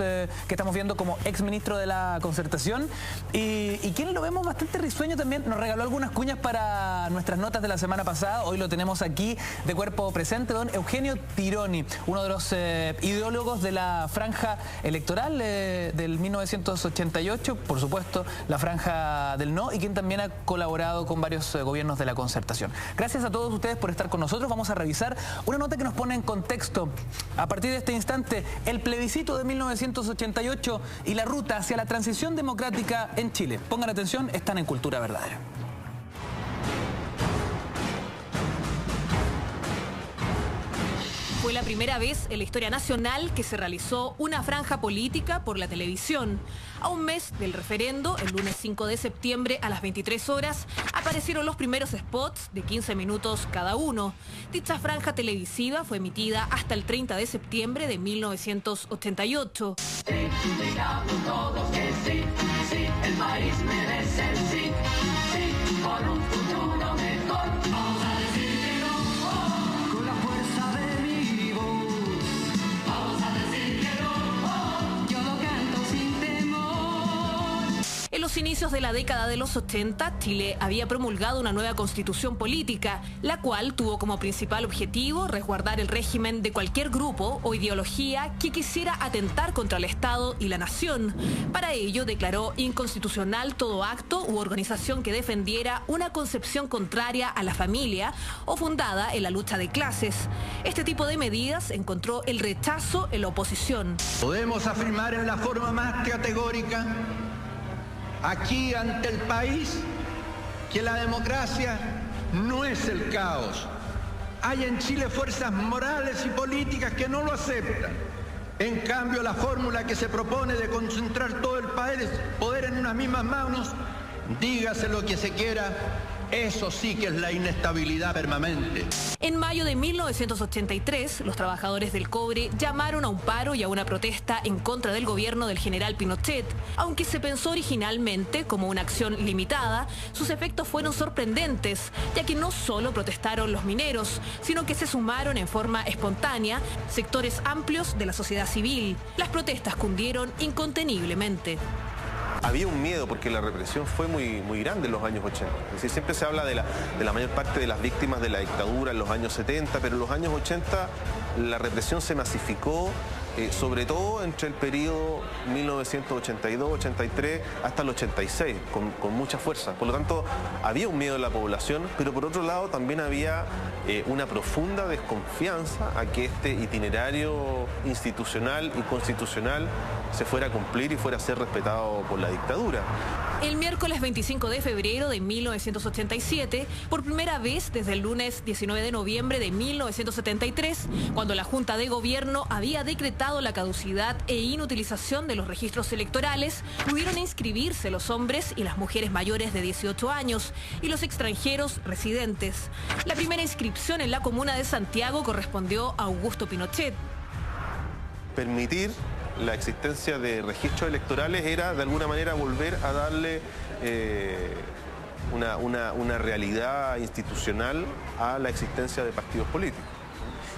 que estamos viendo como exministro de la Concertación y quien lo vemos bastante risueño también. Nos regaló algunas cuñas para nuestras notas de la semana pasada. Hoy lo tenemos aquí de cuerpo presente, don Eugenio Tironi, uno de los ideólogos de la franja electoral del 1988, por supuesto la franja del no, y quien también ha colaborado con varios gobiernos de la Concertación. Gracias a todos ustedes por estar con nosotros. Vamos a revisar una nota que nos pone en contexto a partir de este instante el plebiscito de 1988 y la ruta hacia la transición democrática en Chile. Pongan atención, están en Cultura Verdadera. Fue la primera vez en la historia nacional que se realizó una franja política por la televisión. A un mes del referendo, el lunes 5 de septiembre a las 23 horas, aparecieron los primeros spots de 15 minutos cada uno. Dicha franja televisiva fue emitida hasta el 30 de septiembre de 1988. Sí, digamos todos que sí, sí, el país merece el sí, sí, por un futuro mejor. Vamos a decir que no, con la fuerza de mi voz. Vamos a decir que no, yo lo canto sin temor. En los inicios de la década de los 80, Chile había promulgado una nueva constitución política, la cual tuvo como principal objetivo resguardar el régimen de cualquier grupo o ideología que quisiera atentar contra el Estado y la nación. Para ello, declaró inconstitucional todo acto u organización que defendiera una concepción contraria a la familia o fundada en la lucha de clases. Este tipo de medidas encontró el rechazo en la oposición. Podemos afirmar en la forma más categórica aquí ante el país que la democracia no es el caos. Hay en Chile fuerzas morales y políticas que no lo aceptan. En cambio, la fórmula que se propone de concentrar todo el poder en unas mismas manos, dígase lo que se quiera, eso sí que es la inestabilidad permanente. En mayo de 1983, los trabajadores del cobre llamaron a un paro y a una protesta en contra del gobierno del general Pinochet. Aunque se pensó originalmente como una acción limitada, sus efectos fueron sorprendentes, ya que no solo protestaron los mineros, sino que se sumaron en forma espontánea sectores amplios de la sociedad civil. Las protestas cundieron inconteniblemente. Había un miedo porque la represión fue muy grande en los años 80. Es decir, siempre se habla de la mayor parte de las víctimas de la dictadura en los años 70, pero en los años 80 la represión se masificó, sobre todo entre el periodo 1982-83 hasta el 86, con mucha fuerza. Por lo tanto, había un miedo en la población, pero por otro lado también había una profunda desconfianza a que este itinerario institucional y constitucional se fuera a cumplir y fuera a ser respetado por la dictadura. El miércoles 25 de febrero de 1987, por primera vez desde el lunes 19 de noviembre de 1973, cuando la Junta de Gobierno había decretado la caducidad e inutilización de los registros electorales, pudieron inscribirse los hombres y las mujeres mayores de 18 años y los extranjeros residentes. La primera inscripción en la comuna de Santiago correspondió a Augusto Pinochet. Permitir la existencia de registros electorales era de alguna manera volver a darle una realidad institucional a la existencia de partidos políticos.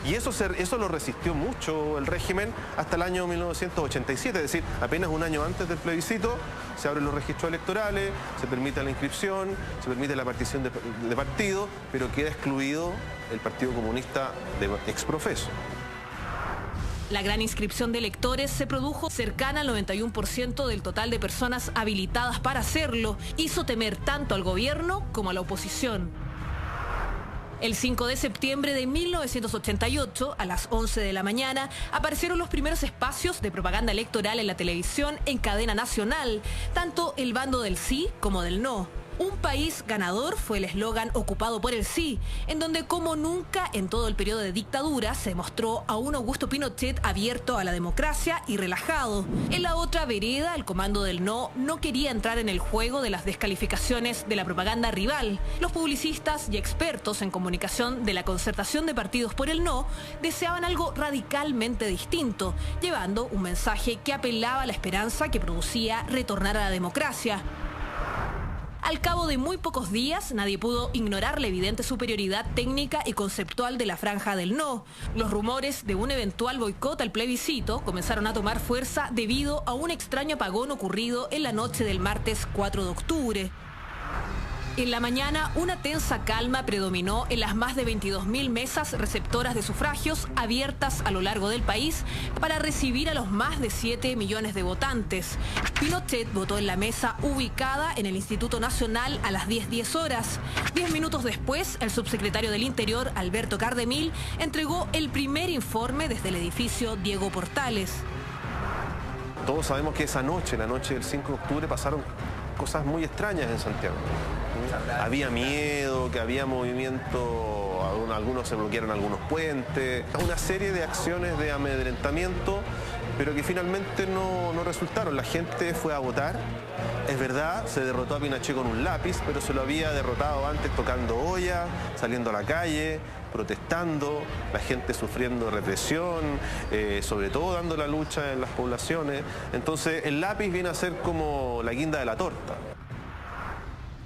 Y eso lo resistió mucho el régimen hasta el año 1987, es decir, apenas un año antes del plebiscito se abren los registros electorales, se permite la inscripción, se permite la partición de partidos, pero queda excluido el Partido Comunista de exprofeso. La gran inscripción de electores se produjo cercana al 91% del total de personas habilitadas para hacerlo. Hizo temer tanto al gobierno como a la oposición. El 5 de septiembre de 1988, a las 11 de la mañana, aparecieron los primeros espacios de propaganda electoral en la televisión en cadena nacional, tanto el bando del sí como del no. Un país ganador fue el eslogan ocupado por el sí, en donde como nunca en todo el periodo de dictadura se mostró a un Augusto Pinochet abierto a la democracia y relajado. En la otra vereda, el comando del no quería entrar en el juego de las descalificaciones de la propaganda rival. Los publicistas y expertos en comunicación de la Concertación de Partidos por el No deseaban algo radicalmente distinto, llevando un mensaje que apelaba a la esperanza que producía retornar a la democracia. Al cabo de muy pocos días, nadie pudo ignorar la evidente superioridad técnica y conceptual de la franja del no. Los rumores de un eventual boicot al plebiscito comenzaron a tomar fuerza debido a un extraño apagón ocurrido en la noche del martes 4 de octubre. En la mañana, una tensa calma predominó en las más de 22.000 mesas receptoras de sufragios abiertas a lo largo del país para recibir a los más de 7 millones de votantes. Pinochet votó en la mesa ubicada en el Instituto Nacional a las 10:10 horas. 10 minutos después, el subsecretario del Interior, Alberto Cardemil, entregó el primer informe desde el edificio Diego Portales. Todos sabemos que esa noche, la noche del 5 de octubre, pasaron cosas muy extrañas en Santiago. Había miedo, que había movimiento, algunos se bloquearon algunos puentes, una serie de acciones de amedrentamiento, pero que finalmente no resultaron. La gente fue a votar, es verdad, se derrotó a Pinochet con un lápiz, pero se lo había derrotado antes tocando olla, saliendo a la calle, protestando, la gente sufriendo represión, sobre todo dando la lucha en las poblaciones. Entonces el lápiz viene a ser como la guinda de la torta.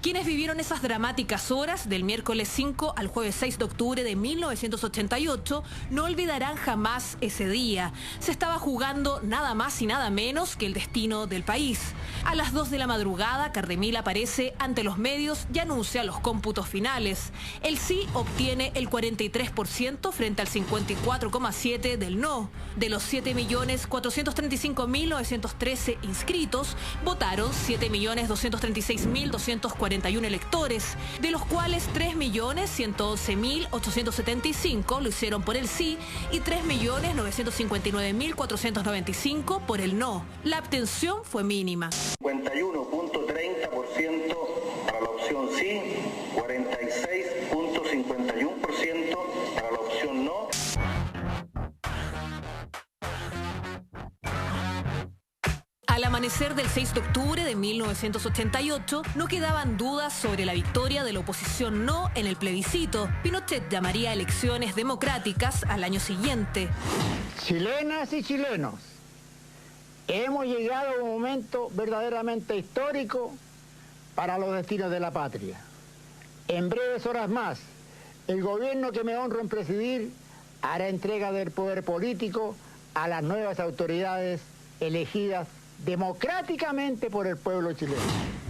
Quienes vivieron esas dramáticas horas del miércoles 5 al jueves 6 de octubre de 1988 no olvidarán jamás ese día. Se estaba jugando nada más y nada menos que el destino del país. A las 2 de la madrugada, Cardemil aparece ante los medios y anuncia los cómputos finales. El sí obtiene el 43% frente al 54,7% del no. De los 7.435.913 inscritos, votaron 7.236.241 electores, de los cuales 3.111.875 lo hicieron por el sí y 3.959.495 por el no. La abstención fue mínima. 51.30% para la opción sí, 46.51% para la opción no. Al amanecer del 6 de octubre de 1988, no quedaban dudas sobre la victoria de la oposición no en el plebiscito. Pinochet llamaría a elecciones democráticas al año siguiente. Chilenas y chilenos, hemos llegado a un momento verdaderamente histórico para los destinos de la patria. En breves horas más, el gobierno que me honro en presidir hará entrega del poder político a las nuevas autoridades elegidas democráticamente por el pueblo chileno.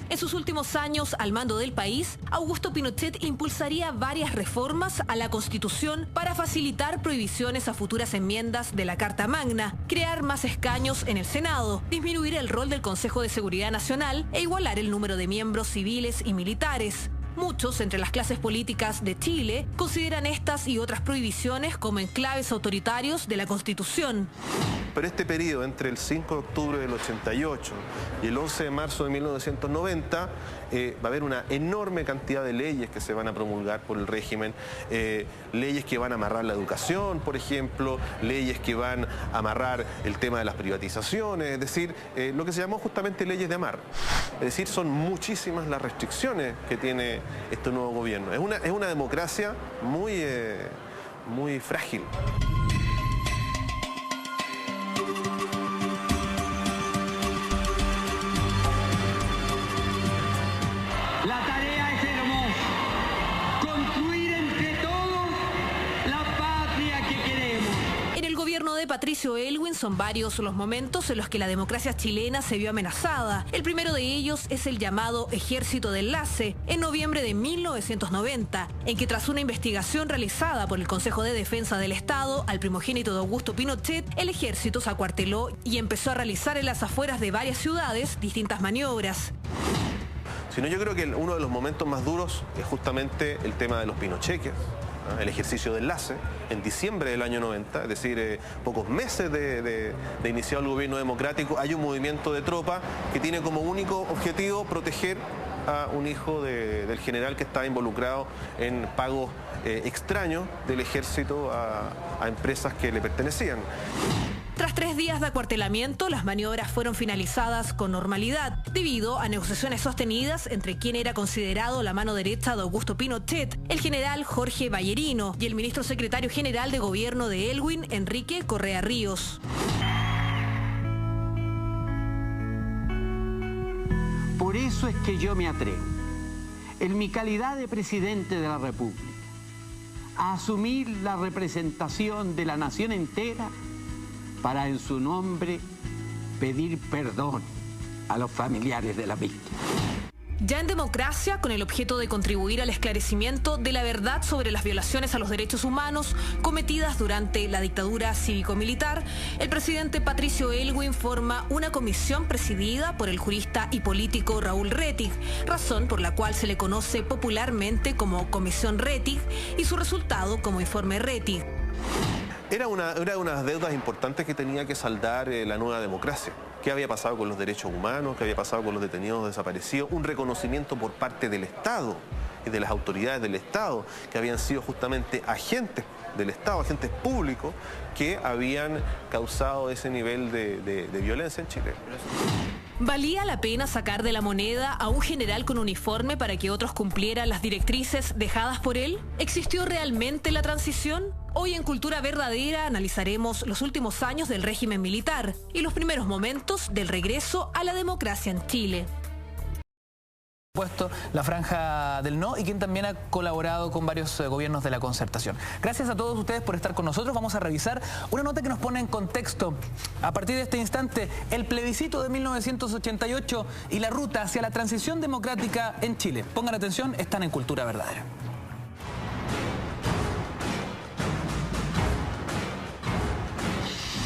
En sus últimos años al mando del país, Augusto Pinochet impulsaría varias reformas a la Constitución para facilitar prohibiciones a futuras enmiendas de la Carta Magna, crear más escaños en el Senado, disminuir el rol del Consejo de Seguridad Nacional e igualar el número de miembros civiles y militares. Muchos entre las clases políticas de Chile consideran estas y otras prohibiciones como enclaves autoritarios de la Constitución. Pero este periodo entre el 5 de octubre del 88 y el 11 de marzo de 1990 va a haber una enorme cantidad de leyes que se van a promulgar por el régimen, leyes que van a amarrar la educación, por ejemplo, leyes que van a amarrar el tema de las privatizaciones, es decir, lo que se llamó justamente leyes de amarre. Es decir, son muchísimas las restricciones que tiene este nuevo gobierno. Es una democracia muy frágil. La tarea es hermosa, construir entre todos la patria que queremos. En el gobierno de Patricio Aylwin son varios los momentos en los que la democracia chilena se vio amenazada. El primero de ellos es el llamado Ejército de Enlace, en noviembre de 1990, en que tras una investigación realizada por el Consejo de Defensa del Estado al primogénito de Augusto Pinochet, el ejército se acuarteló y empezó a realizar en las afueras de varias ciudades distintas maniobras. Sino yo creo que uno de los momentos más duros es justamente el tema de los pinocheques, ¿no? El ejercicio de enlace en diciembre del año 90, es decir, pocos meses de iniciado el gobierno democrático, hay un movimiento de tropa que tiene como único objetivo proteger a un hijo del general que está involucrado en pagos extraños del ejército a empresas que le pertenecían. Tras 3 días de acuartelamiento, las maniobras fueron finalizadas con normalidad, debido a negociaciones sostenidas entre quien era considerado la mano derecha de Augusto Pinochet, el general Jorge Ballerino, y el ministro secretario general de gobierno de Aylwin, Enrique Correa Ríos. Por eso es que yo me atrevo en mi calidad de presidente de la República, a asumir la representación de la nación entera para en su nombre pedir perdón a los familiares de la víctima. Ya en democracia, con el objeto de contribuir al esclarecimiento de la verdad sobre las violaciones a los derechos humanos cometidas durante la dictadura cívico-militar, el presidente Patricio Aylwin forma una comisión presidida por el jurista y político Raúl Rettig, razón por la cual se le conoce popularmente como Comisión Rettig y su resultado como Informe Rettig. Era una de las deudas importantes que tenía que saldar la nueva democracia. ¿Qué había pasado con los derechos humanos? ¿Qué había pasado con los detenidos desaparecidos? Un reconocimiento por parte del Estado y de las autoridades del Estado, que habían sido justamente agentes del Estado, agentes públicos, que habían causado ese nivel de violencia en Chile. ¿Valía la pena sacar de la moneda a un general con uniforme para que otros cumplieran las directrices dejadas por él? ¿Existió realmente la transición? Hoy en Cultura Verdadera analizaremos los últimos años del régimen militar y los primeros momentos del regreso a la democracia en Chile. Puesto la franja del no y quien también ha colaborado con varios gobiernos de la concertación. Gracias a todos ustedes por estar con nosotros. Vamos a revisar una nota que nos pone en contexto a partir de este instante el plebiscito de 1988 y la ruta hacia la transición democrática en Chile. Pongan atención, están en Cultura Verdadera.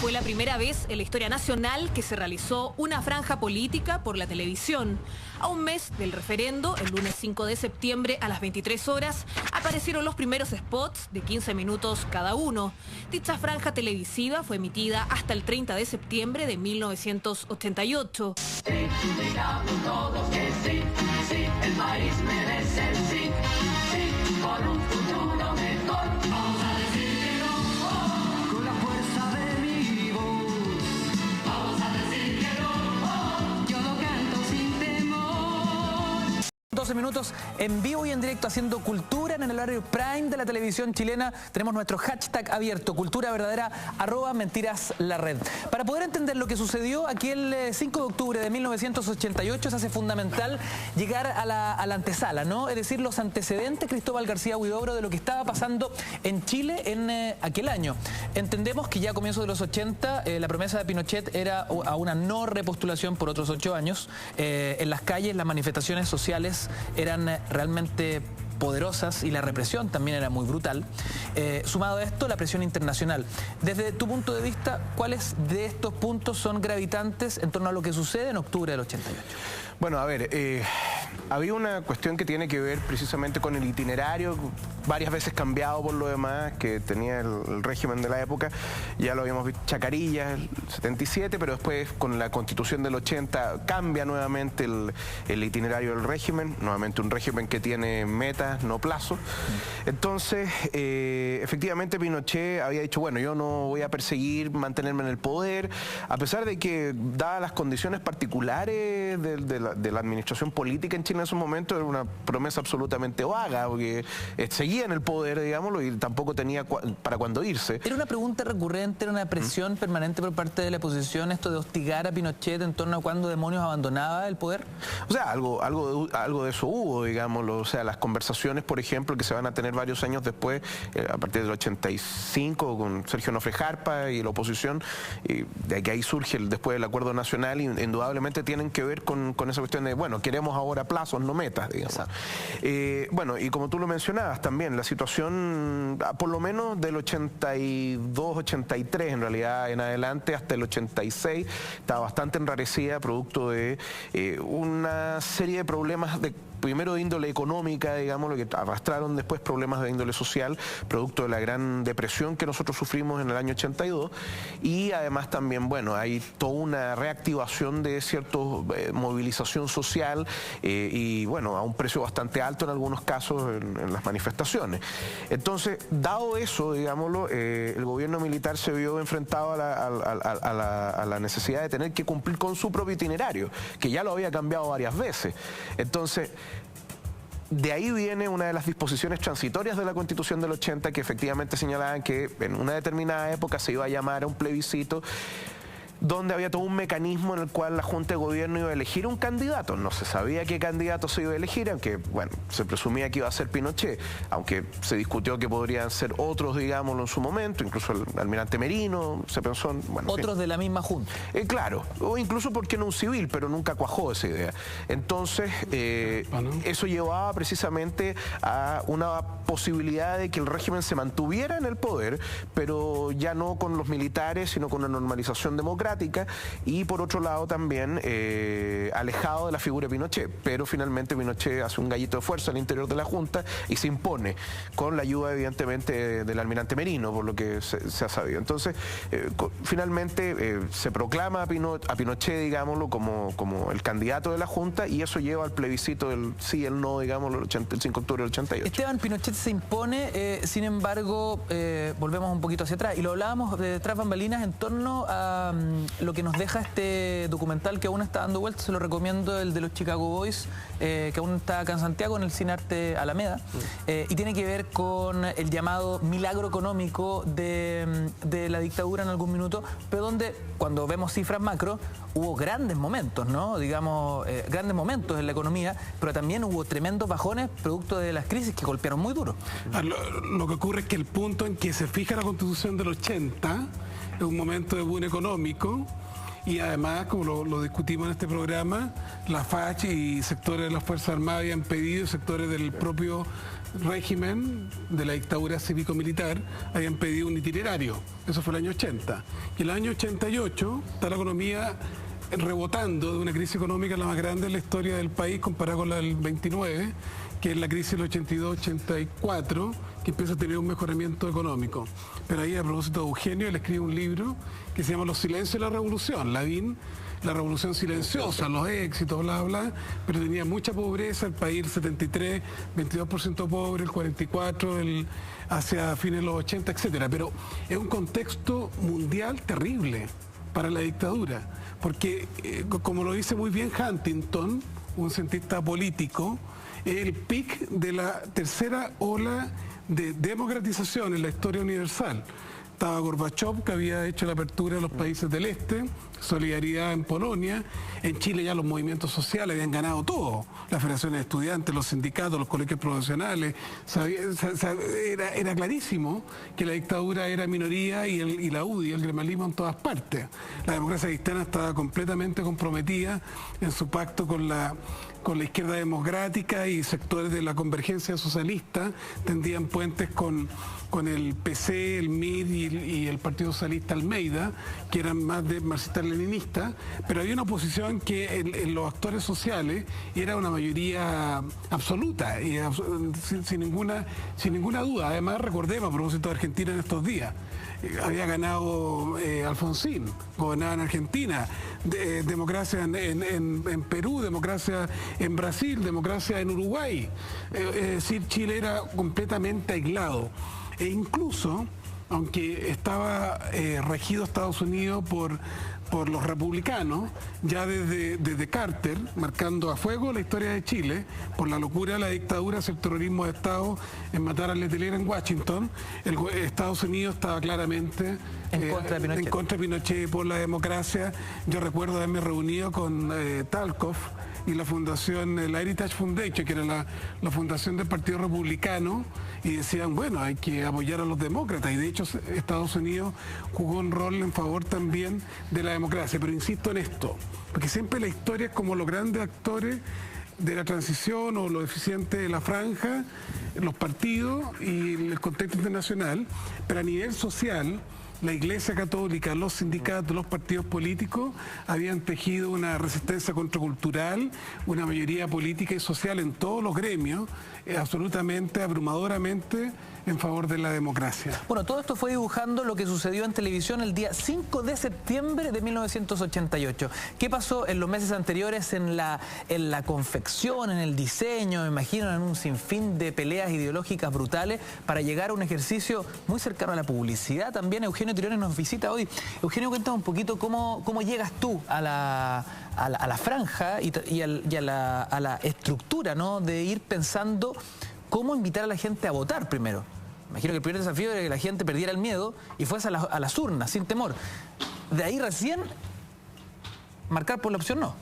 Fue la primera vez en la historia nacional que se realizó una franja política por la televisión. A un mes del referendo, el lunes 5 de septiembre a las 23 horas, aparecieron los primeros spots de 15 minutos cada uno. Dicha franja televisiva fue emitida hasta el 30 de septiembre de 1988. Sí, digamos todos que sí, sí, el país merece el sí, sí, por un futuro mejor. Vamos a decir que no, con la fuerza de mi voz. Vamos a decir que no, yo lo canto sin temor. 12 minutos en vivo y en directo haciendo cultura en el horario prime de la televisión chilena. Tenemos nuestro hashtag abierto, Cultura Verdadera, @mentiras_la_red. Para poder entender lo que sucedió aquí el 5 de octubre de 1988 se hace fundamental llegar a la antesala, ¿no? Es decir, los antecedentes, Cristóbal García Huidobro, de lo que estaba pasando en Chile en aquel año. Entendemos que ya a comienzos de los 80 la promesa de Pinochet era a una no repostulación por otros 8 años. En las calles las manifestaciones sociales eran realmente poderosas y la represión también era muy brutal. Sumado a esto, la presión internacional. Desde tu punto de vista, ¿cuáles de estos puntos son gravitantes en torno a lo que sucede en octubre del 88? Bueno, a ver, había una cuestión que tiene que ver precisamente con el itinerario, varias veces cambiado por lo demás, que tenía el régimen de la época. Ya lo habíamos visto, Chacarilla, el 77, pero después con la Constitución del 80 cambia nuevamente el itinerario del régimen, nuevamente un régimen que tiene metas, no plazos. Entonces, efectivamente Pinochet había dicho, bueno, yo no voy a perseguir mantenerme en el poder, a pesar de que, dadas las condiciones particulares de la administración política en Chile en esos momentos, era una promesa absolutamente vaga, porque seguía en el poder, digámoslo, y tampoco tenía para cuándo irse. Era una pregunta recurrente, era una presión permanente por parte de la oposición, esto de hostigar a Pinochet en torno a cuándo demonios abandonaba el poder. O sea, algo de eso hubo, digámoslo. O sea, las conversaciones, por ejemplo, que se van a tener varios años después, a partir del 85, con Sergio Nofre Jarpa y la oposición, y de que ahí surge después el Acuerdo Nacional, y indudablemente tienen que ver con esa cuestión de, bueno, queremos ahora plazos, no metas, digamos. Bueno, y como tú lo mencionabas también, la situación, por lo menos del 82, 83 en realidad en adelante, hasta el 86, estaba bastante enrarecida, producto de una serie de problemas primero de índole económica, digamos, lo que arrastraron después problemas de índole social, producto de la gran depresión que nosotros sufrimos en el año 82, y además también, bueno, hay toda una reactivación de cierta movilización social y, bueno, a un precio bastante alto en algunos casos en las manifestaciones. Entonces, dado eso, digámoslo, el gobierno militar se vio enfrentado a la necesidad de tener que cumplir con su propio itinerario, que ya lo había cambiado varias veces. Entonces, de ahí viene una de las disposiciones transitorias de la Constitución del 80 que efectivamente señalaban que en una determinada época se iba a llamar a un plebiscito donde había todo un mecanismo en el cual la Junta de Gobierno iba a elegir un candidato. No se sabía qué candidato se iba a elegir, aunque, bueno, se presumía que iba a ser Pinochet, aunque se discutió que podrían ser otros, digámoslo, en su momento, incluso el almirante Merino, se pensó en... Bueno, otros de la misma Junta. Claro, o incluso, ¿por qué no un civil? Pero nunca cuajó esa idea. Entonces, eso llevaba precisamente a una posibilidad de que el régimen se mantuviera en el poder, pero ya no con los militares, sino con una normalización democrática, y por otro lado también alejado de la figura de Pinochet. Pero finalmente Pinochet hace un gallito de fuerza al interior de la Junta y se impone, con la ayuda evidentemente del almirante Merino, por lo que se ha sabido. Entonces, finalmente se proclama a Pinochet, digámoslo, como el candidato de la Junta, y eso lleva al plebiscito del sí, el no, digámoslo, el 5 de octubre del 88. Esteban, Pinochet se impone, sin embargo, volvemos un poquito hacia atrás, y lo hablábamos de tras bambalinas en torno a lo que nos deja este documental que aún está dando vueltas. Se lo recomiendo, el de los Chicago Boys, que aún está acá en Santiago, en el Cinearte Alameda, y tiene que ver con el llamado milagro económico de la dictadura en algún minuto, pero donde, cuando vemos cifras macro, hubo grandes momentos, ¿no? Digamos, grandes momentos en la economía, pero también hubo tremendos bajones producto de las crisis que golpearon muy duro. Lo que ocurre es que el punto en que se fija la Constitución del 80 es un momento de boom económico, y además, como lo discutimos en este programa, la FACH y sectores de las Fuerzas Armadas habían pedido, sectores del propio régimen de la dictadura cívico-militar habían pedido un itinerario. Eso fue el año 80. Y el año 88 está la economía rebotando de una crisis económica la más grande de la historia del país, comparada con la del 29, que es la crisis del 82-84, que empieza a tener un mejoramiento económico. Pero ahí, a propósito de Eugenio, él escribe un libro que se llama Los silencios de la revolución, Lavín, la revolución silenciosa, los éxitos, bla, bla, pero tenía mucha pobreza, el país el 73, 22% pobre, el 44, hacia fines de los 80, etcétera. Pero es un contexto mundial terrible para la dictadura, porque, como lo dice muy bien Huntington, un cientista político, el pic de la tercera ola de democratización en la historia universal. Estaba Gorbachev, que había hecho la apertura de los países del este, solidaridad en Polonia. En Chile ya los movimientos sociales habían ganado todo. Las federaciones de estudiantes, los sindicatos, los colegios profesionales. Era clarísimo que la dictadura era minoría y la UDI, el gremialismo en todas partes. La democracia cristiana estaba completamente comprometida en su pacto con la izquierda democrática, y sectores de la convergencia socialista tendían puentes con el PC, el MIR y el Partido Socialista Almeida, que eran más de marxista-leninista, pero había una oposición que en los actores sociales era una mayoría absoluta, y sin ninguna duda. Además, recordemos, a propósito de Argentina en estos días, había ganado Alfonsín, gobernaba en Argentina, democracia en Perú, democracia en Brasil, democracia en Uruguay. Es decir, Chile era completamente aislado. E incluso, aunque estaba regido Estados Unidos por los republicanos, ya desde Carter, marcando a fuego la historia de Chile, por la locura de la dictadura hacia el terrorismo de Estado en matar a Letelier en Washington, Estados Unidos estaba claramente en contra de Pinochet, por la democracia. Yo recuerdo haberme reunido con Talkov y la fundación, la Heritage Foundation, que era la fundación del Partido Republicano, y decían, bueno, hay que apoyar a los demócratas, y de hecho Estados Unidos jugó un rol en favor también de la democracia. Pero insisto en esto, porque siempre la historia es como los grandes actores de la transición o lo eficiente de la franja, los partidos y el contexto internacional, pero a nivel social, la Iglesia Católica, los sindicatos, los partidos políticos habían tejido una resistencia contracultural, una mayoría política y social en todos los gremios, absolutamente, abrumadoramente en favor de la democracia. Bueno, todo esto fue dibujando lo que sucedió en televisión el día 5 de septiembre de 1988. ¿Qué pasó en los meses anteriores en la confección, en el diseño, me imagino, en un sinfín de peleas ideológicas brutales para llegar a un ejercicio muy cercano a la publicidad? También Eugenio Tiriones nos visita hoy. Eugenio, cuéntame un poquito cómo llegas tú a la franja y a la estructura, ¿no?, de ir pensando cómo invitar a la gente a votar primero. Imagino que el primer desafío era que la gente perdiera el miedo y fuese a las urnas, sin temor. De ahí recién marcar por la opción no.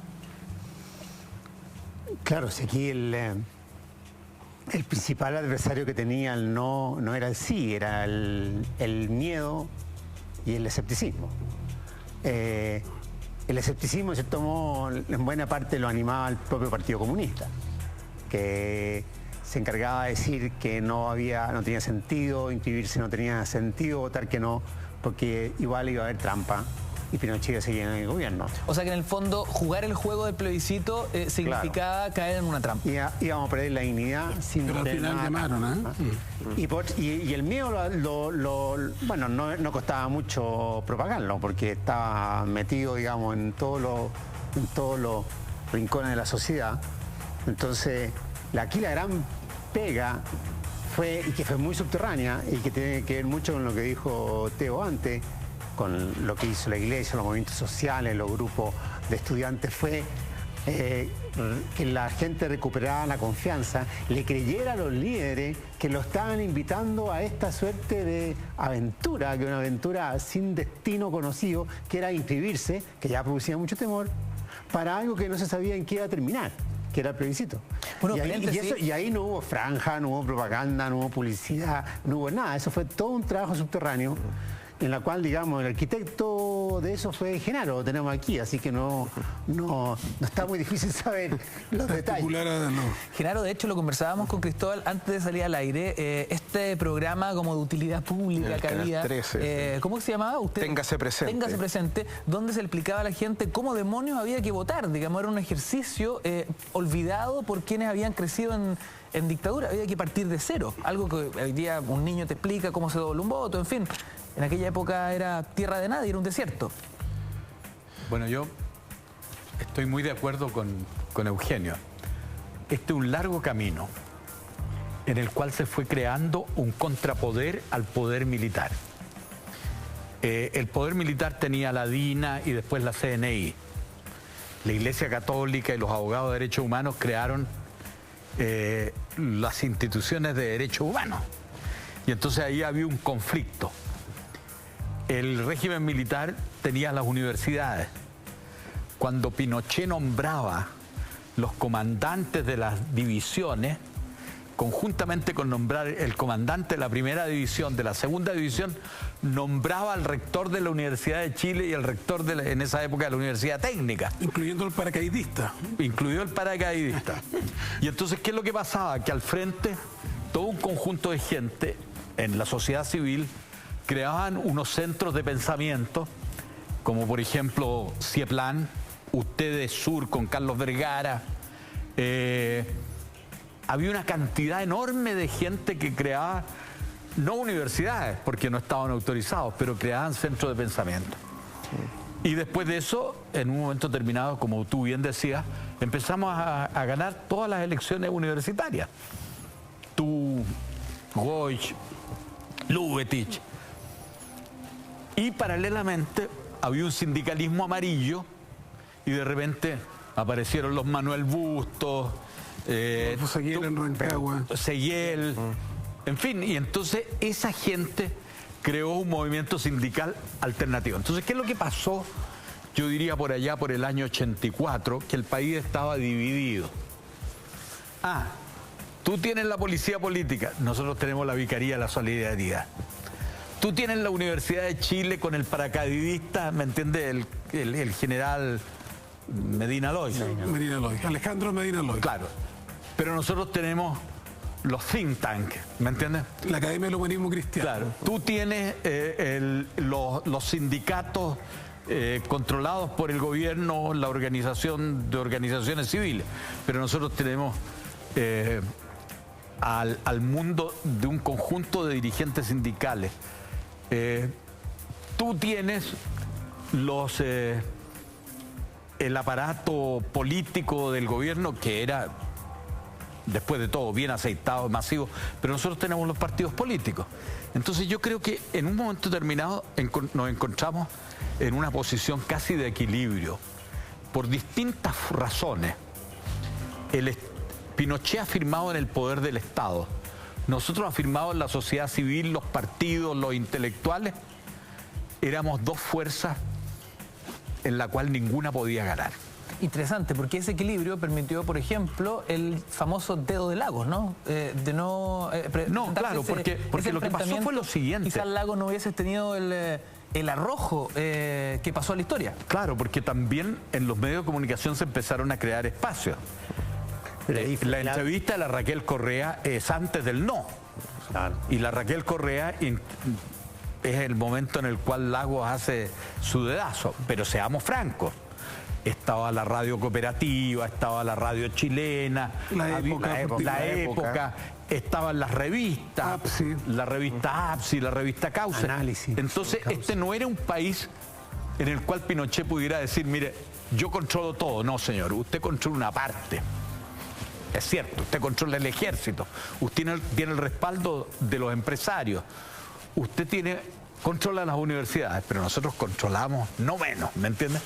Claro, si aquí el principal adversario que tenía el no era el sí, era el miedo y el escepticismo. El escepticismo, se tomó en buena parte lo animaba el propio Partido Comunista, que se encargaba de decir que no tenía sentido inscribirse, no tenía sentido votar que no, porque igual iba a haber trampa y Pinochet iba a seguir en el gobierno. O sea que en el fondo jugar el juego del plebiscito significaba caer en una trampa. Íbamos a perder la dignidad sin pero al final llamaron, y el miedo bueno, no costaba mucho propagarlo, porque estaba metido, digamos, en todos los rincones de la sociedad. Entonces, aquí la gran pega fue, y que fue muy subterránea, y que tiene que ver mucho con lo que dijo Teo antes, con lo que hizo la iglesia, los movimientos sociales, los grupos de estudiantes, fue que la gente recuperara la confianza, le creyera a los líderes que lo estaban invitando a esta suerte de aventura, que una aventura sin destino conocido, que era inscribirse, que ya producía mucho temor, para algo que no se sabía en qué iba a terminar, que era el plebiscito. Bueno, y ahí no hubo franja, no hubo propaganda, no hubo publicidad, no hubo nada. Eso fue todo un trabajo subterráneo, en la cual, digamos, el arquitecto de eso fue Genaro, lo tenemos aquí, así que no está muy difícil saber los detalles. Genaro, de hecho, lo conversábamos con Cristóbal antes de salir al aire, este programa como de utilidad pública que había, 13, ¿cómo se llamaba? ¿Usted? Téngase presente. Téngase presente, donde se explicaba a la gente cómo demonios había que votar, digamos, era un ejercicio olvidado por quienes habían crecido en dictadura, había que partir de cero, algo que hoy día un niño te explica cómo se dobla un voto, en fin. En aquella época era tierra de nadie, era un desierto. Bueno, yo estoy muy de acuerdo con Eugenio. Este es un largo camino en el cual se fue creando un contrapoder al poder militar. El poder militar tenía la DINA y después la CNI. La Iglesia Católica y los abogados de derechos humanos crearon las instituciones de derechos humanos. Y entonces ahí había un conflicto. El régimen militar tenía las universidades. Cuando Pinochet nombraba los comandantes de las divisiones, conjuntamente con nombrar el comandante de la primera división, de la segunda división, nombraba al rector de la Universidad de Chile y el rector en esa época de la Universidad Técnica. Incluyendo el paracaidista. Incluido el paracaidista. Y entonces, ¿qué es lo que pasaba? Que al frente, todo un conjunto de gente en la sociedad civil creaban unos centros de pensamiento, como por ejemplo Cieplan, Ustedes Sur con Carlos Vergara. Había una cantidad enorme de gente que creaba, no universidades, porque no estaban autorizados, pero creaban centros de pensamiento. Y después de eso, en un momento determinado, como tú bien decías, empezamos a ganar todas las elecciones universitarias. Tú, Goich, Lubetich. Y paralelamente había un sindicalismo amarillo y de repente aparecieron los Manuel Bustos, Seguiel en Rancagua. Seguiel, en fin, y entonces esa gente creó un movimiento sindical alternativo. Entonces, ¿qué es lo que pasó? Yo diría por allá, por el año 84, que el país estaba dividido. Tú tienes la policía política, nosotros tenemos la Vicaría de la Solidaridad. Tú tienes la Universidad de Chile con el paracaidista, ¿me entiendes? El general Medina Loy. Alejandro Medina Loy. Claro. Pero nosotros tenemos los think tank, ¿me entiendes? La Academia del Humanismo Cristiano. Claro. Tú tienes los sindicatos controlados por el gobierno, la organización de organizaciones civiles. Pero nosotros tenemos al mundo de un conjunto de dirigentes sindicales. Tú tienes el aparato político del gobierno, que era, después de todo, bien aceitado, masivo, pero nosotros tenemos los partidos políticos. Entonces yo creo que en un momento determinado nos encontramos en una posición casi de equilibrio, por distintas razones. Pinochet ha firmado en el poder del Estado. Nosotros afirmados en la sociedad civil, los partidos, los intelectuales, éramos dos fuerzas en la cual ninguna podía ganar. Interesante, porque ese equilibrio permitió, por ejemplo, el famoso dedo de Lagos, ¿no? No, claro, porque lo que pasó fue lo siguiente. Quizás Lagos no hubiese tenido el arrojo que pasó a la historia. Claro, porque también en los medios de comunicación se empezaron a crear espacios. La entrevista de la Raquel Correa es antes del no. Claro. Y la Raquel Correa es el momento en el cual Lagos hace su dedazo. Pero seamos francos. Estaba la radio cooperativa, estaba la radio chilena, la época, estaban las revistas, la revista APSI, la revista Causa. Análisis. Entonces, este no era un país en el cual Pinochet pudiera decir, mire, yo controlo todo. No, señor, usted controla una parte. Es cierto, usted controla el ejército, usted tiene el respaldo de los empresarios, usted controla las universidades, pero nosotros controlamos no menos, ¿me entiendes?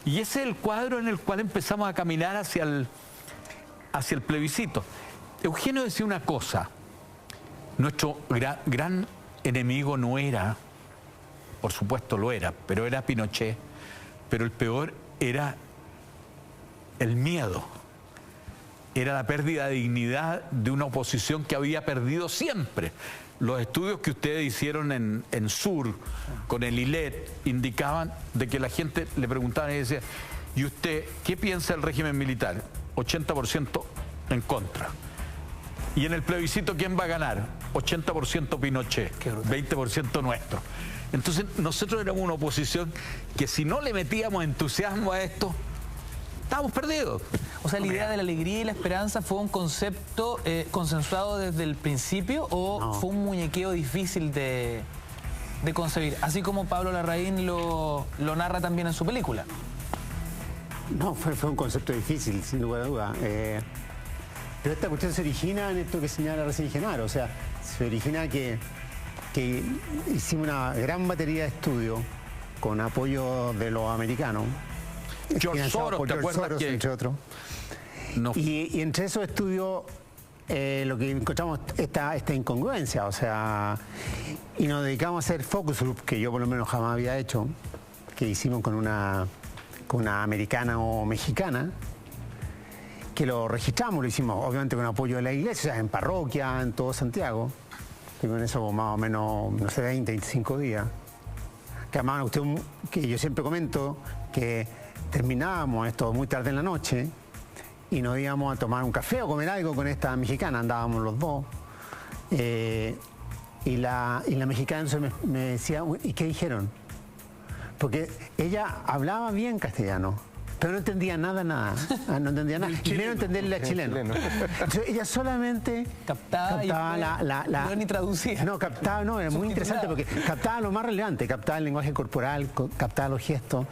Y ese es el cuadro en el cual empezamos a caminar hacia el plebiscito. Eugenio decía una cosa, nuestro gran enemigo no era, por supuesto lo era, pero era Pinochet, pero el peor era el miedo, era la pérdida de dignidad de una oposición que había perdido siempre. Los estudios que ustedes hicieron en Sur, con el ILET, indicaban de que la gente le preguntaban y decía, ¿y usted qué piensa del régimen militar? 80% en contra. ¿Y en el plebiscito quién va a ganar? 80% Pinochet, 20% nuestro. Entonces nosotros éramos una oposición que si no le metíamos entusiasmo a esto, estábamos perdidos. O sea, ¿la idea de la alegría y la esperanza fue un concepto consensuado desde el principio o fue un muñequeo difícil de concebir? Así como Pablo Larraín lo narra también en su película. No, fue un concepto difícil, sin lugar a duda. Pero esta cuestión se origina en esto que señala recién Genaro. O sea, se origina que hicimos una gran batería de estudio con apoyo de los americanos. George Soros, ¿te acuerdas? Entre otros. No. Y entre esos estudios lo que encontramos esta incongruencia, o sea, y nos dedicamos a hacer focus group, que yo por lo menos jamás había hecho, que hicimos con una americana o mexicana, que lo registramos, lo hicimos obviamente con apoyo de la iglesia, o sea, en parroquia, en todo Santiago, y con eso más o menos, no sé, 20, 25 días. Que además, que yo siempre comento que terminábamos esto muy tarde en la noche y nos íbamos a tomar un café o comer algo con esta mexicana, andábamos los dos. Y la mexicana entonces me decía, ¿y qué dijeron? Porque ella hablaba bien castellano, pero no entendía nada. No entendía nada. Y menos entenderle a chileno. Entonces ella solamente captaba no ni traducía. No, captaba, no, era muy interesante porque captaba lo más relevante, captaba el lenguaje corporal, captaba los gestos.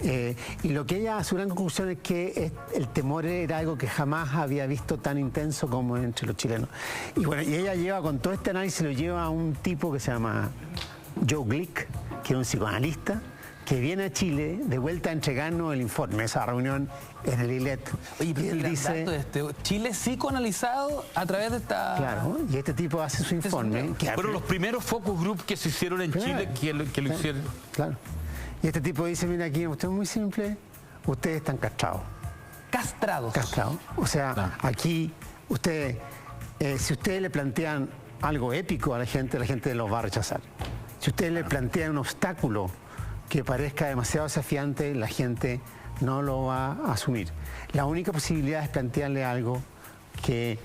Y lo que ella, su gran conclusión es que el temor era algo que jamás había visto tan intenso como entre los chilenos. Y bueno, y ella lleva con todo este análisis, lo lleva a un tipo que se llama Joe Glick, que es un psicoanalista, que viene a Chile de vuelta a entregarnos el informe, esa reunión en el ILET. Oye, pero él dice, Chile psicoanalizado a través de esta... Claro, y este tipo hace su informe. Fueron los primeros focus group que se hicieron en Chile que lo hicieron. Claro. Y este tipo dice, mira, aquí usted es muy simple, ustedes están castrados. Castrados. Castrados. O sea, aquí ustedes, si ustedes le plantean algo épico a la gente los va a rechazar. Si ustedes le plantean un obstáculo que parezca demasiado desafiante, la gente no lo va a asumir. La única posibilidad es plantearle algo que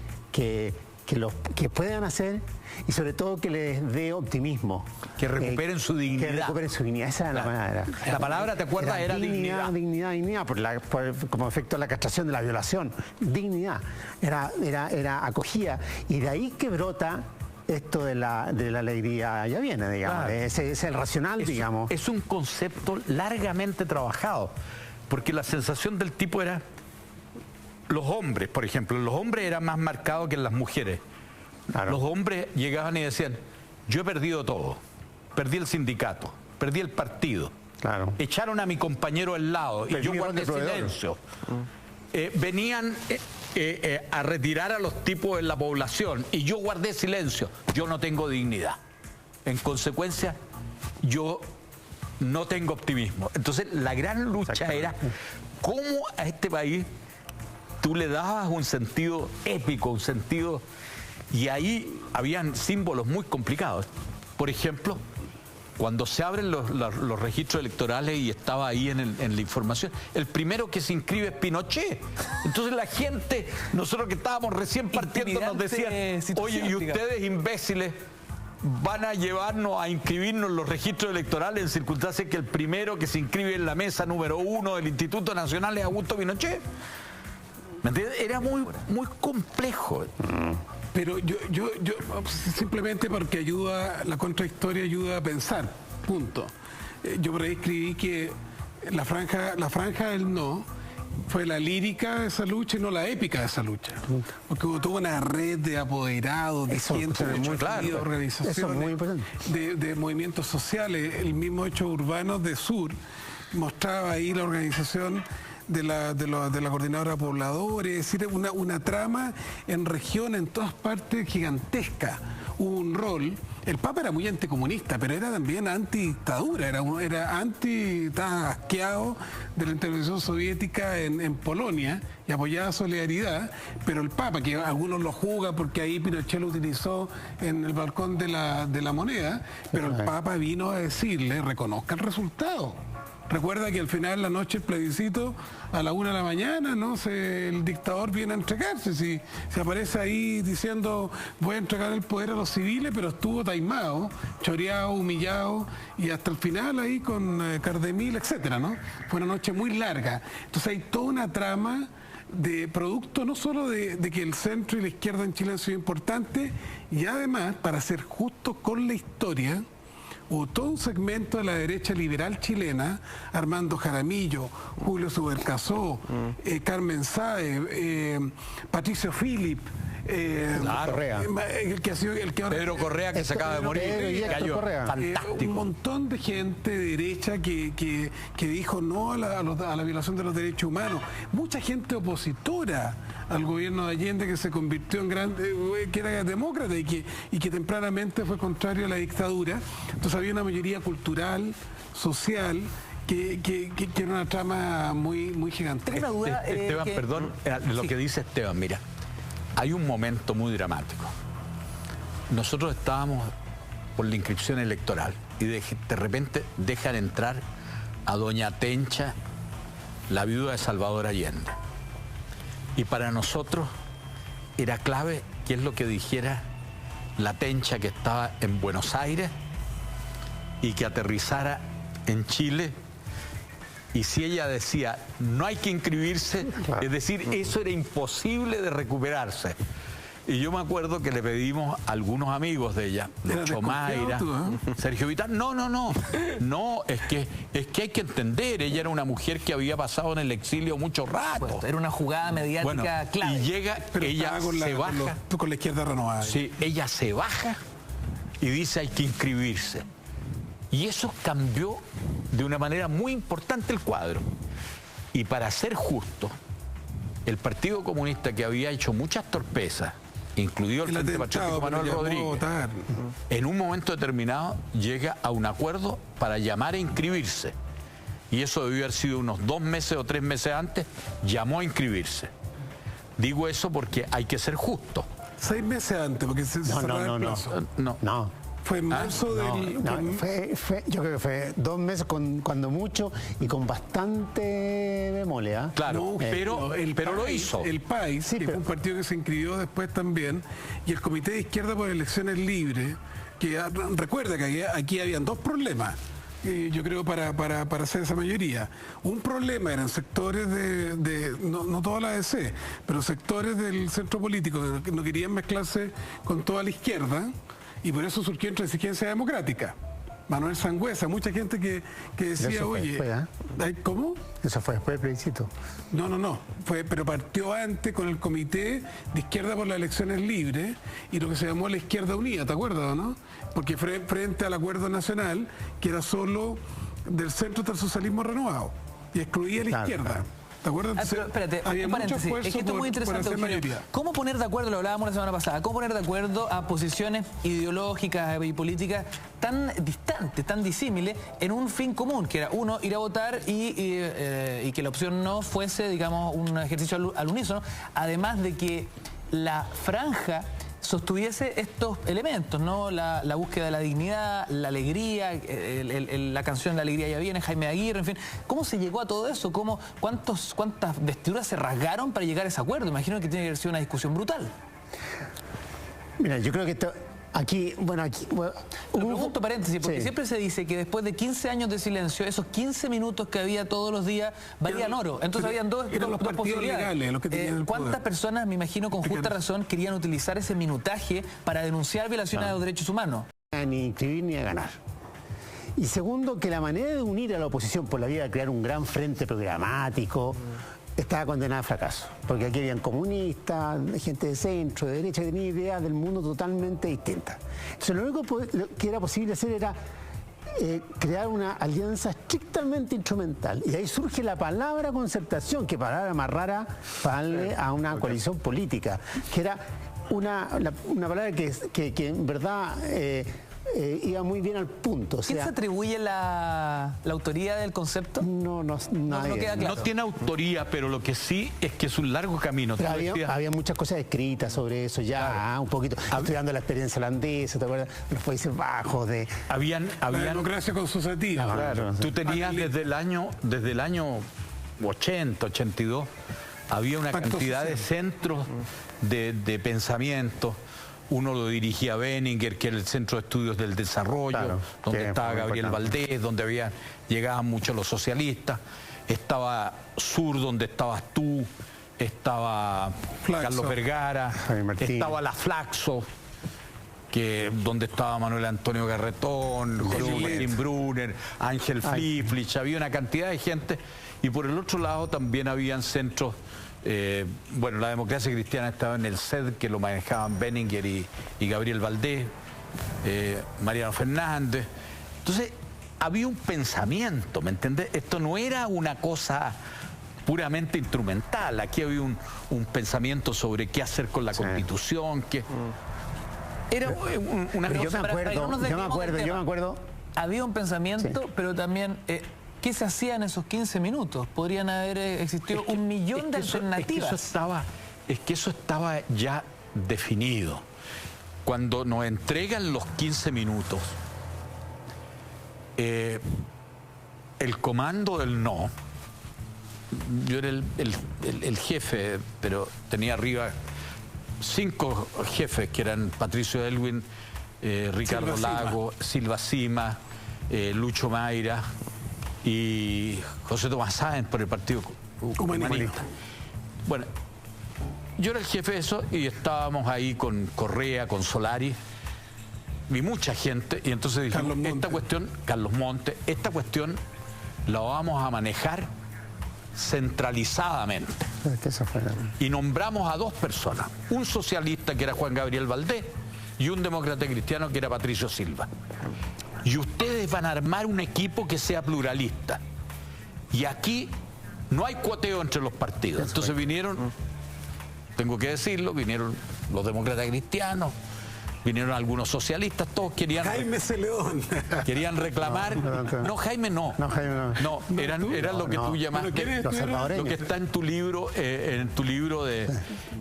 puedan hacer y sobre todo que les dé optimismo. Que recuperen su dignidad. Que recuperen su dignidad. Esa era la palabra. La palabra, ¿te acuerdas? Era dignidad. Dignidad, como efecto de la castración, de la violación. Dignidad. Era acogida. Y de ahí que brota esto de la alegría ya viene, digamos. Claro. Ese es el racional, digamos. Es un concepto largamente trabajado, porque la sensación del tipo era... Los hombres, por ejemplo, los hombres eran más marcados que las mujeres. Claro. Los hombres llegaban y decían, yo he perdido todo. Perdí el sindicato, perdí el partido. Claro. Echaron a mi compañero al lado y yo guardé silencio. Venían a retirar a los tipos en la población y yo guardé silencio. Yo no tengo dignidad. En consecuencia, yo no tengo optimismo. Entonces la gran lucha era cómo a este país tú le dabas un sentido épico, un sentido... Y ahí habían símbolos muy complicados. Por ejemplo, cuando se abren los registros electorales y estaba ahí en la información, el primero que se inscribe es Pinochet. Entonces la gente, nosotros que estábamos recién partiendo, nos decían, oye, y ustedes imbéciles van a llevarnos a inscribirnos en los registros electorales en circunstancias que el primero que se inscribe en la mesa número 1 del Instituto Nacional es Augusto Pinochet. ¿Me entiendes? Era muy complejo. Pero yo simplemente porque ayuda, la contrahistoria ayuda a pensar, punto. Yo por ahí escribí que la franja del no fue la lírica de esa lucha y no la épica de esa lucha. Porque hubo toda una red de apoderados, de gente, de organizaciones, de movimientos sociales. El mismo Hechos Urbanos de Sur mostraba ahí la organización de la coordinadora de pobladores, es decir, una trama en región, en todas partes, gigantesca. Hubo un rol. El Papa era muy anticomunista, pero era también antidictadura, estaba asqueado de la intervención soviética en Polonia y apoyaba Solidaridad, pero el Papa, que algunos lo juzgan porque ahí Pinochet lo utilizó en el balcón de la moneda, pero el Papa vino a decirle, reconozca el resultado. Recuerda que al final de la noche el plebiscito a la 1 de la mañana, ¿no? El dictador viene a entregarse. Si aparece ahí diciendo voy a entregar el poder a los civiles, pero estuvo taimado, choreado, humillado y hasta el final ahí con Cardemil, etcétera, ¿no? Fue una noche muy larga. Entonces hay toda una trama de producto no solo de que el centro y la izquierda en Chile han sido importantes, y además, para ser justos con la historia, hubo todo un segmento de la derecha liberal chilena, Armando Jaramillo, Julio Subercasó, Carmen Sáez, Patricio Philip, Correa. Pedro Correa, que se acaba de morir, fantástico. Un montón de gente de derecha que dijo no a la violación de los derechos humanos. Mucha gente opositora al gobierno de Allende, que se convirtió en que era demócrata y que tempranamente fue contrario a la dictadura. Entonces había una mayoría cultural, social, que era una trama muy gigantesca. Esteban, perdón, lo que dice Esteban, mira, hay un momento muy dramático. Nosotros estábamos por la inscripción electoral y de repente dejan entrar a doña Tencha, la viuda de Salvador Allende. Y para nosotros era clave qué es lo que dijera la Tencha, que estaba en Buenos Aires y que aterrizara en Chile. Y si ella decía, no hay que inscribirse, es decir, eso era imposible de recuperarse. Y yo me acuerdo que le pedimos a algunos amigos de ella, de Chomaira, Sergio Vital, no, es que hay que entender, ella era una mujer que había pasado en el exilio mucho rato. Bueno, era una jugada mediática clave. Y llega, pero ella se baja. Con la izquierda renovada. Sí, ella se baja y dice hay que inscribirse. Y eso cambió de una manera muy importante el cuadro. Y para ser justo, el Partido Comunista, que había hecho muchas torpezas, incluido el Frente Patriótico Manuel Rodríguez, en un momento determinado llega a un acuerdo para llamar a inscribirse. Y eso debió haber sido unos 2 meses o 3 meses antes, llamó a inscribirse. Digo eso porque hay que ser justo. 6 meses antes, porque se cerraba el plazo. No. Fue en marzo del... yo creo que fue 2 meses cuando mucho y con bastante bemolia. Claro, pero lo hizo. El PAIS, sí, que fue un partido que se inscribió después también, y el Comité de Izquierda por Elecciones Libres, que recuerda que aquí habían 2 problemas, yo creo, para hacer esa mayoría. Un problema eran sectores no toda la ADC, pero sectores del centro político que no querían mezclarse con toda la izquierda, y por eso surgió otra exigencia democrática. Manuel Sangüesa, mucha gente que decía, oye, ¿cómo? Eso fue después del plebiscito. No, pero partió antes con el Comité de Izquierda por las Elecciones Libres y lo que se llamó la Izquierda Unida, ¿te acuerdas, no? Porque frente al acuerdo nacional, que era solo del centro del socialismo renovado y excluía a la izquierda. ¿Te acuerdas? Pero espérate, había un paréntesis. Es que esto es muy interesante, Eugenio. ¿Cómo poner de acuerdo, lo hablábamos la semana pasada, cómo poner de acuerdo a posiciones ideológicas y políticas tan distantes bastante, tan disímiles, en un fin común, que era uno, ir a votar y que la opción no fuese, digamos, un ejercicio al unísono, además de que la franja sostuviese estos elementos, ¿no? La búsqueda de la dignidad, la alegría, la canción La alegría ya viene, Jaime Aguirre, en fin. ¿Cómo se llegó a todo eso? ¿Cuántas vestiduras se rasgaron para llegar a ese acuerdo? Imagino que tiene que haber sido una discusión brutal. Mira, yo creo que Lo pregunto paréntesis, porque sí. siempre se dice que después de 15 años de silencio, esos 15 minutos que había todos los días valían oro. Entonces habían dos posibilidades. Legales, los que tenían el ¿Cuántas poder? personas, me imagino, con justa razón, querían utilizar ese minutaje para denunciar violaciones de los derechos humanos? Ni inscribir ni a ganar. Y segundo, que la manera de unir a la oposición por la vía de crear un gran frente programático estaba condenada a fracaso. Porque aquí habían comunistas, gente de centro, de derecha, que tenían ideas del mundo totalmente distintas. Entonces lo único que era posible hacer era crear una alianza estrictamente instrumental. Y ahí surge la palabra concertación, que palabra más rara para darle a una coalición política, que era una palabra que en verdad iba muy bien al punto. O sea, ¿quién se atribuye la autoría del concepto? No queda claro. No tiene autoría, pero lo que sí es que es un largo camino. Pero había muchas cosas escritas sobre eso ya, claro. Un poquito, estudiando la experiencia holandesa, ¿te acuerdas? Los Países Bajos, Habían la democracia consultativa. Claro. Tú tenías desde el año 80, 82, había una cantidad de centros de pensamiento. Uno lo dirigía Benninger, que era el Centro de Estudios del Desarrollo, claro, donde estaba Gabriel Valdés, donde llegaban muchos los socialistas. Estaba Sur, donde estabas tú, estaba Flaxo, Carlos Vergara, estaba la Flaxo, donde estaba Manuel Antonio Garretón, José Martín Brunner, Ángel Fliflich. Había una cantidad de gente. Y por el otro lado también habían centros. La democracia cristiana estaba en el CED, que lo manejaban Benninger y Gabriel Valdés, Mariano Fernández. Entonces había un pensamiento, ¿me entendés? Esto no era una cosa puramente instrumental. Aquí había un pensamiento sobre qué hacer con la Constitución, era una cosa. Yo me acuerdo. Había un pensamiento, pero también ¿qué se hacía en esos 15 minutos? Podrían haber existido un millón de alternativas. Es que eso estaba ya definido. Cuando nos entregan los 15 minutos, el comando del no, yo era el jefe, pero tenía arriba 5 jefes, que eran Patricio Elwin, Ricardo Lago, Silva Sima, Lucho Mayra y José Tomás Sáenz por el Partido Humanista. Bueno, yo era el jefe de eso y estábamos ahí con Correa, con Solari y mucha gente, y entonces dijimos, Carlos Montes, esta cuestión la vamos a manejar centralizadamente. Y nombramos a 2 personas, un socialista que era Juan Gabriel Valdés y un demócrata cristiano que era Patricio Silva. Y ustedes van a armar un equipo que sea pluralista. Y aquí no hay cuoteo entre los partidos. Entonces vinieron, tengo que decirlo, vinieron los demócratas cristianos, vinieron algunos socialistas, todos querían... Jaime Celeón. Querían reclamar... No, Jaime no. No, eran lo que tú llamaste... Lo que está en tu libro, de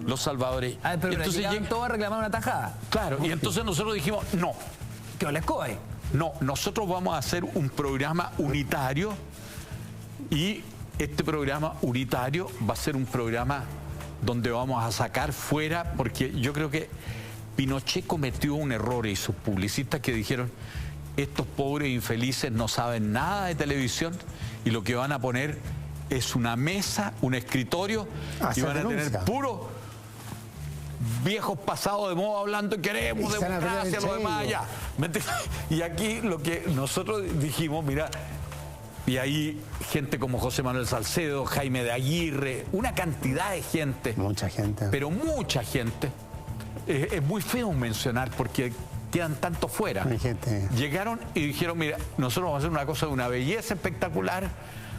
Los Salvadores. Pero entonces llegan todos a reclamar una tajada. Claro, y entonces nosotros dijimos, no. Que os les coge. No, nosotros vamos a hacer un programa unitario y este programa unitario va a ser un programa donde vamos a sacar fuera, porque yo creo que Pinochet cometió un error y sus publicistas que dijeron, estos pobres infelices no saben nada de televisión y lo que van a poner es una mesa, un escritorio y van a tener puro viejos pasados de moda hablando, queremos democracia, lo demás allá. Y aquí lo que nosotros dijimos, mira, y ahí gente como José Manuel Salcedo, Jaime de Aguirre, una cantidad de gente. Mucha gente. Pero mucha gente. Es muy feo mencionar porque quedan tanto fuera. Llegaron y dijeron, mira, nosotros vamos a hacer una cosa de una belleza espectacular,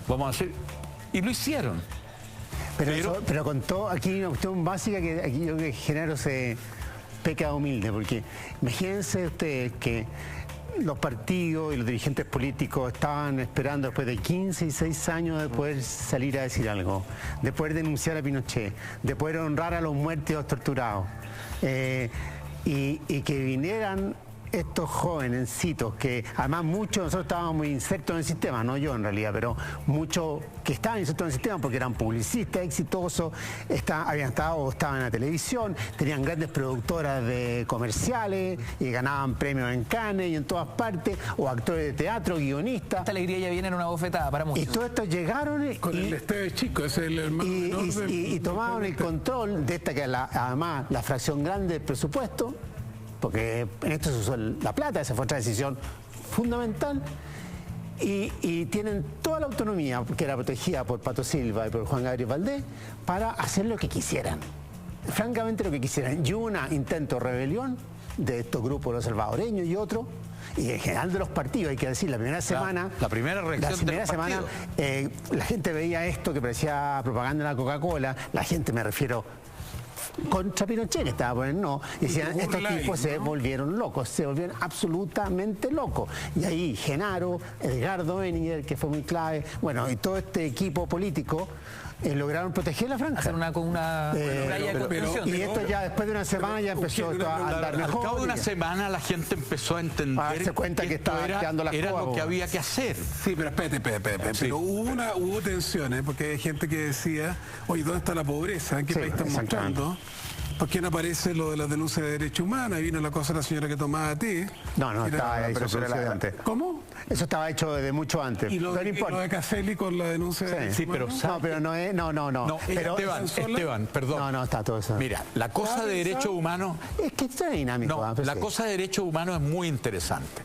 vamos a hacer... Y lo hicieron. Pero contó aquí una cuestión básica que aquí yo creo que Genaro se peca humilde, porque imagínense ustedes que los partidos y los dirigentes políticos estaban esperando después de 15 y 16 años de poder salir a decir algo, de poder denunciar a Pinochet, de poder honrar a los muertos y a los torturados, y que vinieran estos jovencitos, que además muchos de nosotros estábamos muy insertos en el sistema, no yo en realidad, pero muchos que estaban insertos en el sistema porque eran publicistas exitosos, habían estado o estaban en la televisión, tenían grandes productoras de comerciales y ganaban premios en Cannes y en todas partes, o actores de teatro, guionistas. Esta alegría ya viene en una bofetada para muchos. Y todos estos llegaron con el Esteve Chico, es el hermano menor y tomaron el control de esta que es además la fracción grande del presupuesto, porque en esto se usó la plata, esa fue otra decisión fundamental, y tienen toda la autonomía, que era protegida por Pato Silva y por Juan Gabriel Valdés, para hacer lo que quisieran, francamente lo que quisieran. Y hubo un intento de rebelión de estos grupos, los salvadoreños y otros, y en general de los partidos, hay que decir, la primera semana... La primera reacción de los partidos. La gente veía esto que parecía propaganda de la Coca-Cola, la gente, me refiero... contra Pinochet, que estaba poniendo, no, y decían, estos tipos se volvieron locos, se volvieron absolutamente locos. Y ahí Genaro, Edgardo Benninger, que fue muy clave, bueno, y todo este equipo político lograron proteger la franja. Hacer una y esto ya después de una semana ya empezó a andar mejor. Al cabo de una semana la gente empezó a entender a darse cuenta que estaba quedando las era lo que había que hacer. Sí, pero espérate. Sí. Pero hubo tensiones, porque hay gente que decía, oye, ¿dónde está la pobreza? ¿En qué país están mostrando? ¿Por qué no aparece lo de las denuncias de derechos humanos? Y vino la cosa de la señora que tomaba a ti. No, estaba hecho de antes. ¿Cómo? Eso estaba hecho desde mucho antes. ¿Y lo de Caselli con la denuncia de derechos humanos? No, pero no es... No. Pero, Esteban, perdón. No, está todo eso. Mira, la cosa de derechos humanos... Es que esto es dinámico. No, la cosa de derechos humanos es muy interesante.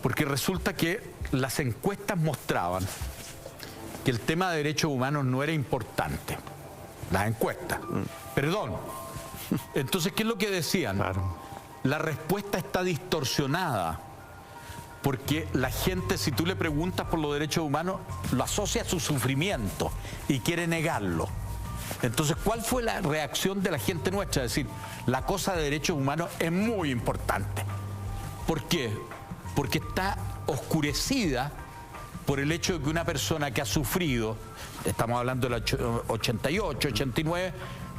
Porque resulta que las encuestas mostraban que el tema de derechos humanos no era importante. Las encuestas. Perdón. Entonces, ¿qué es lo que decían? Claro. La respuesta está distorsionada, porque la gente, si tú le preguntas por los derechos humanos, lo asocia a su sufrimiento y quiere negarlo. Entonces, ¿cuál fue la reacción de la gente nuestra? Es decir, la cosa de derechos humanos es muy importante. ¿Por qué? Porque está oscurecida por el hecho de que una persona que ha sufrido, estamos hablando del 88, 89,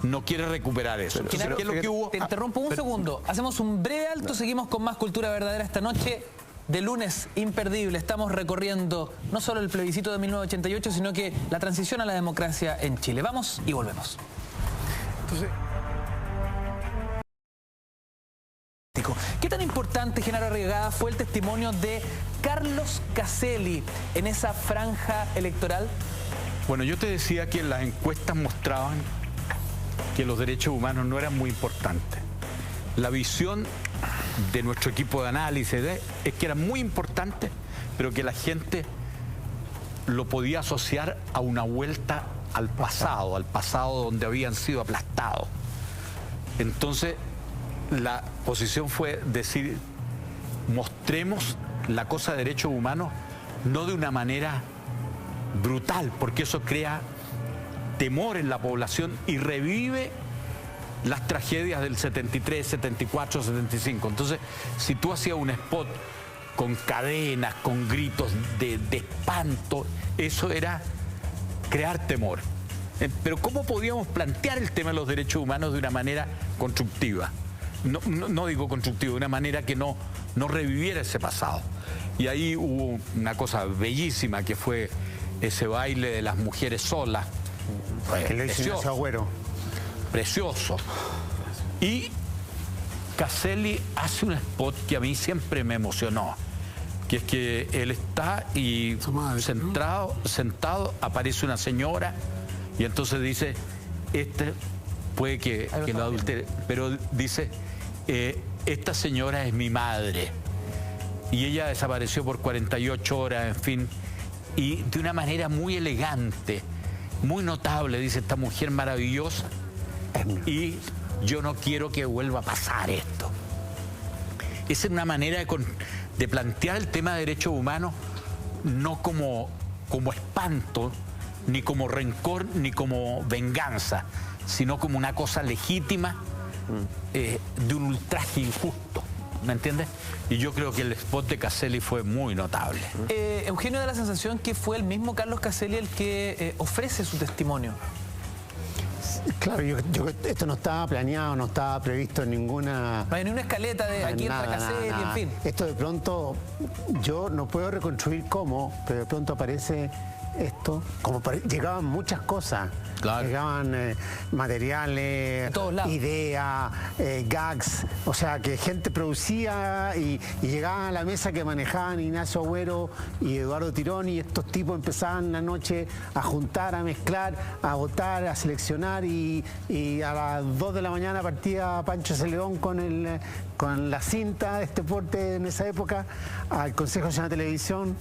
no quiere recuperar eso. Entonces, ¿qué es lo que hubo? Te interrumpo un segundo. Hacemos un breve alto, seguimos con más Cultura Verdadera esta noche. De lunes imperdible, estamos recorriendo no solo el plebiscito de 1988, sino que la transición a la democracia en Chile. Vamos y volvemos. Entonces... ¿Qué tan importante, Genaro Arriagada, fue el testimonio de Carlos Caselli en esa franja electoral? Bueno, yo te decía que las encuestas mostraban que los derechos humanos no eran muy importantes. La visión de nuestro equipo de análisis es que era muy importante, pero que la gente lo podía asociar a una vuelta al pasado donde habían sido aplastados. Entonces, la posición fue decir, mostremos la cosa de derechos humanos no de una manera brutal, porque eso crea temor en la población y revive las tragedias del 73, 74, 75. Entonces, si tú hacías un spot con cadenas, con gritos de espanto, eso era crear temor. Pero ¿cómo podíamos plantear el tema de los derechos humanos de una manera constructiva? No digo constructiva, de una manera que no reviviera ese pasado. Y ahí hubo una cosa bellísima que fue ese baile de las mujeres solas. Que lo hizo Ignacio Agüero. Precioso. Y Caselli hace un spot que a mí siempre me emocionó, que es que él está y sentado, aparece una señora y entonces dice, puede que lo adultere, pero dice, esta señora es mi madre y ella desapareció por 48 horas, en fin, y de una manera muy elegante, muy notable, dice, esta mujer maravillosa, y yo no quiero que vuelva a pasar esto. Esa es una manera de plantear el tema de derechos humanos no como espanto, ni como rencor, ni como venganza, sino como una cosa legítima de un ultraje injusto. ¿me entiendes? Y yo creo que el spot de Caselli fue muy notable. Eugenio, da la sensación que fue el mismo Carlos Caselli el que ofrece su testimonio. Claro, esto no estaba planeado, no estaba previsto en ninguna... No hay ni una escaleta de aquí entra Caselli, en fin. Esto de pronto, yo no puedo reconstruir cómo, pero de pronto aparece esto, llegaban muchas cosas. Claro. Llegaban materiales, ideas, gags, o sea que gente producía y llegaban a la mesa que manejaban Ignacio Agüero y Eduardo Tironi, y estos tipos empezaban la noche a juntar, a mezclar, a votar, a seleccionar, y a las 2 de la mañana partía Pancho Celedón con la cinta de este porte en esa época al Consejo Nacional de Televisión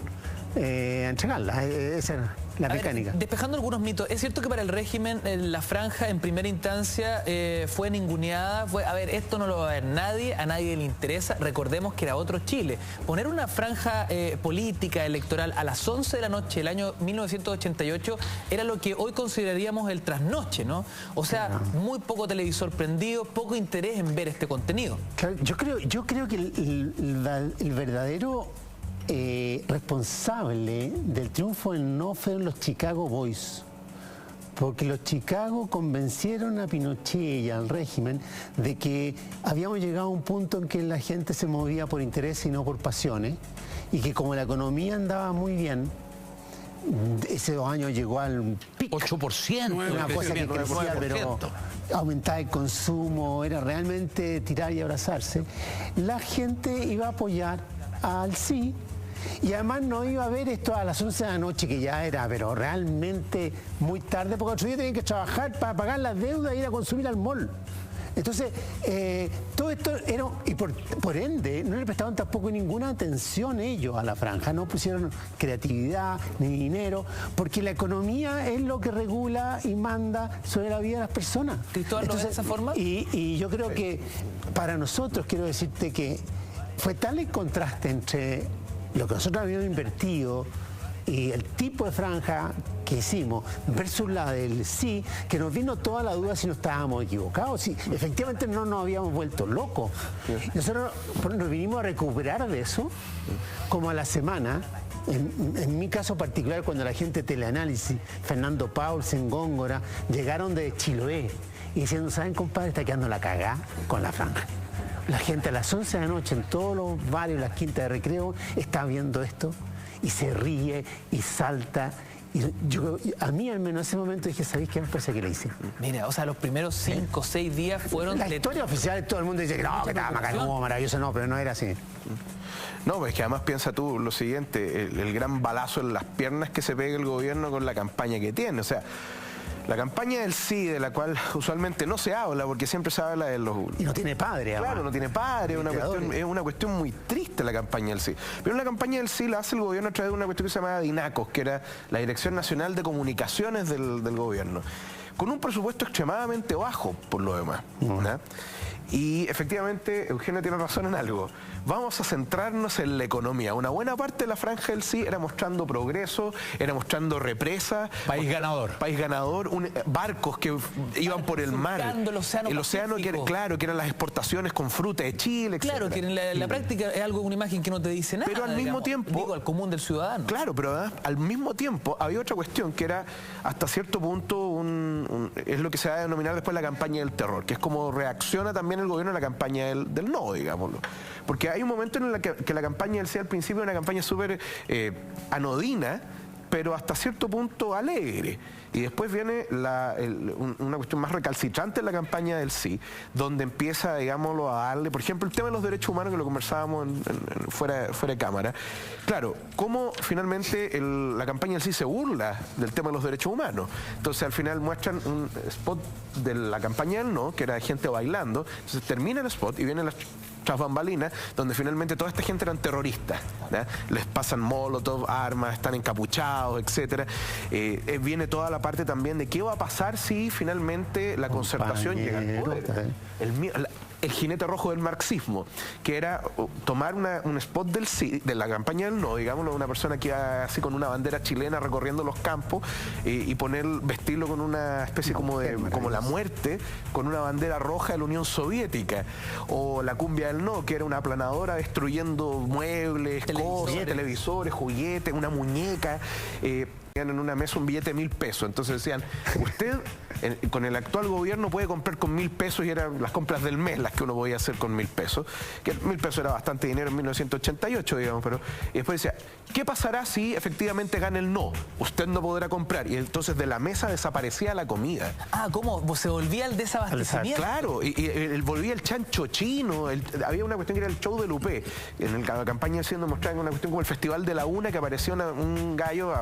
a entregarla. Esa era la mecánica. Despejando algunos mitos, ¿es cierto que para el régimen la franja en primera instancia fue ninguneada? A ver, esto no lo va a ver nadie, a nadie le interesa. Recordemos que era otro Chile. Poner una franja política, electoral a las 11 de la noche del año 1988 era lo que hoy consideraríamos el trasnoche, ¿no? O sea, muy poco televisor prendido, poco interés en ver este contenido. Claro, yo creo que el verdadero responsable del triunfo no fueron los Chicago Boys, porque los Chicago convencieron a Pinochet y al régimen de que habíamos llegado a un punto en que la gente se movía por interés y no por pasiones, y que como la economía andaba muy bien, ese 2 años llegó al pico. 8%. Una cosa que crecía, pero aumentaba el consumo, era realmente tirar y abrazarse. La gente iba a apoyar al sí. Y además no iba a ver esto a las 11 de la noche, que ya era, pero realmente muy tarde, porque otro día tenían que trabajar para pagar las deudas e ir a consumir al mall. Entonces, todo esto era, y por ende, no le prestaban tampoco ninguna atención ellos a la franja, no pusieron creatividad ni dinero, porque la economía es lo que regula y manda sobre la vida de las personas. ¿Cristóbal lo ve de esa forma? Y yo creo que para nosotros, quiero decirte que fue tal el contraste entre lo que nosotros habíamos invertido y el tipo de franja que hicimos versus la del sí, que nos vino toda la duda si no estábamos equivocados, si efectivamente no nos habíamos vuelto locos. Nosotros nos vinimos a recuperar de eso como a la semana. En mi caso particular, cuando la gente de Teleanálisis, Fernando Paulsen, Góngora, llegaron de Chiloé y diciendo, ¿saben, compadre? Está quedando la cagá con la franja. La gente a las 11 de la noche en todos los barrios, las quintas de recreo, está viendo esto y se ríe y salta. Y a mí al menos en ese momento dije, ¿sabéis qué me parece que le hice? Mira, o sea, los primeros 5 o 6 días fueron... La historia oficial, todo el mundo dice que no, que estaba macanudo, maravilloso, no, pero no era así. No, pues que además piensa tú lo siguiente, el gran balazo en las piernas que se pega el gobierno con la campaña que tiene, o sea... La campaña del sí, de la cual usualmente no se habla, porque siempre se habla de los... Y no tiene padre, además. Claro, no tiene padre, es una cuestión muy triste la campaña del sí. Pero la campaña del sí la hace el gobierno a través de una cuestión que se llama DINACOS, que era la Dirección Nacional de Comunicaciones del gobierno, con un presupuesto extremadamente bajo, por lo demás. ¿No? Y efectivamente, Eugenio tiene razón en algo. Vamos a centrarnos en la economía. Una buena parte de la franja del sí era mostrando progreso, era mostrando represas. País ganador. País ganador, barcos que iban por el mar. El océano que eran las exportaciones con fruta de Chile, etc. Claro, que en la práctica es algo, una imagen que no te dice nada. Pero al mismo tiempo... Digo, al común del ciudadano. Claro, pero al mismo tiempo había otra cuestión que era hasta cierto punto es lo que se va a denominar después la campaña del terror, que es como reacciona también el gobierno a la campaña del no, digámoslo. Porque hay un momento en el que la campaña del sí al principio es una campaña súper anodina, pero hasta cierto punto alegre. Y después viene una cuestión más recalcitrante en la campaña del sí, donde empieza, digámoslo, a darle, por ejemplo, el tema de los derechos humanos, que lo conversábamos fuera de cámara. Claro, cómo finalmente la campaña del sí se burla del tema de los derechos humanos. Entonces al final muestran un spot de la campaña del no, que era gente bailando. Entonces termina el spot y vienen las tras bambalinas, donde finalmente toda esta gente eran terroristas, ¿ya? Les pasan molotov, armas, están encapuchados, etcétera. Viene toda la parte también de qué va a pasar si finalmente la concertación llega al poder. el jinete rojo del marxismo, que era tomar un spot del sí, de la campaña del no, digámoslo, una persona que iba así con una bandera chilena recorriendo los campos y vestirlo con una especie como la muerte, con una bandera roja de la Unión Soviética, o la cumbia del no, que era una aplanadora destruyendo muebles, cosas, televisores, juguetes, una muñeca, en una mesa un billete de 1.000 pesos. Entonces decían, usted con el actual gobierno puede comprar con 1.000 pesos, y eran las compras del mes las que uno podía hacer con 1.000 pesos, que 1.000 pesos era bastante dinero en 1988, digamos, pero y después decía, ¿qué pasará si efectivamente gana el no? Usted no podrá comprar, y entonces de la mesa desaparecía la comida. Ah, ¿cómo? Se volvía el desabastecimiento. Claro, y volvía el chancho chino, había una cuestión que era el show de Lupé, en la campaña siendo mostrada una cuestión como el Festival de la Una, que apareció un gallo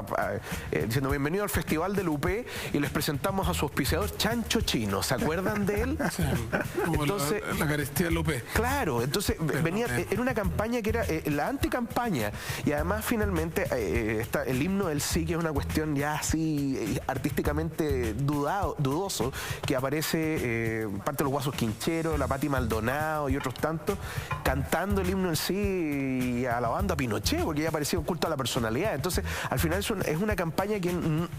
diciendo bienvenido al Festival de Lupé, y les presentamos a su auspiciador Chancho Chino. ¿Se acuerdan de él? Sí, como entonces, la carestía de Lupé. Claro, entonces era una campaña que era la anticampaña, y además finalmente el himno del sí, que es una cuestión ya así artísticamente dudoso, que aparece parte de los Guasos Quincheros, la Pati Maldonado y otros tantos cantando el himno en sí y alabando a Pinochet, porque ya parecía un culto a la personalidad. Entonces al final es una campaña que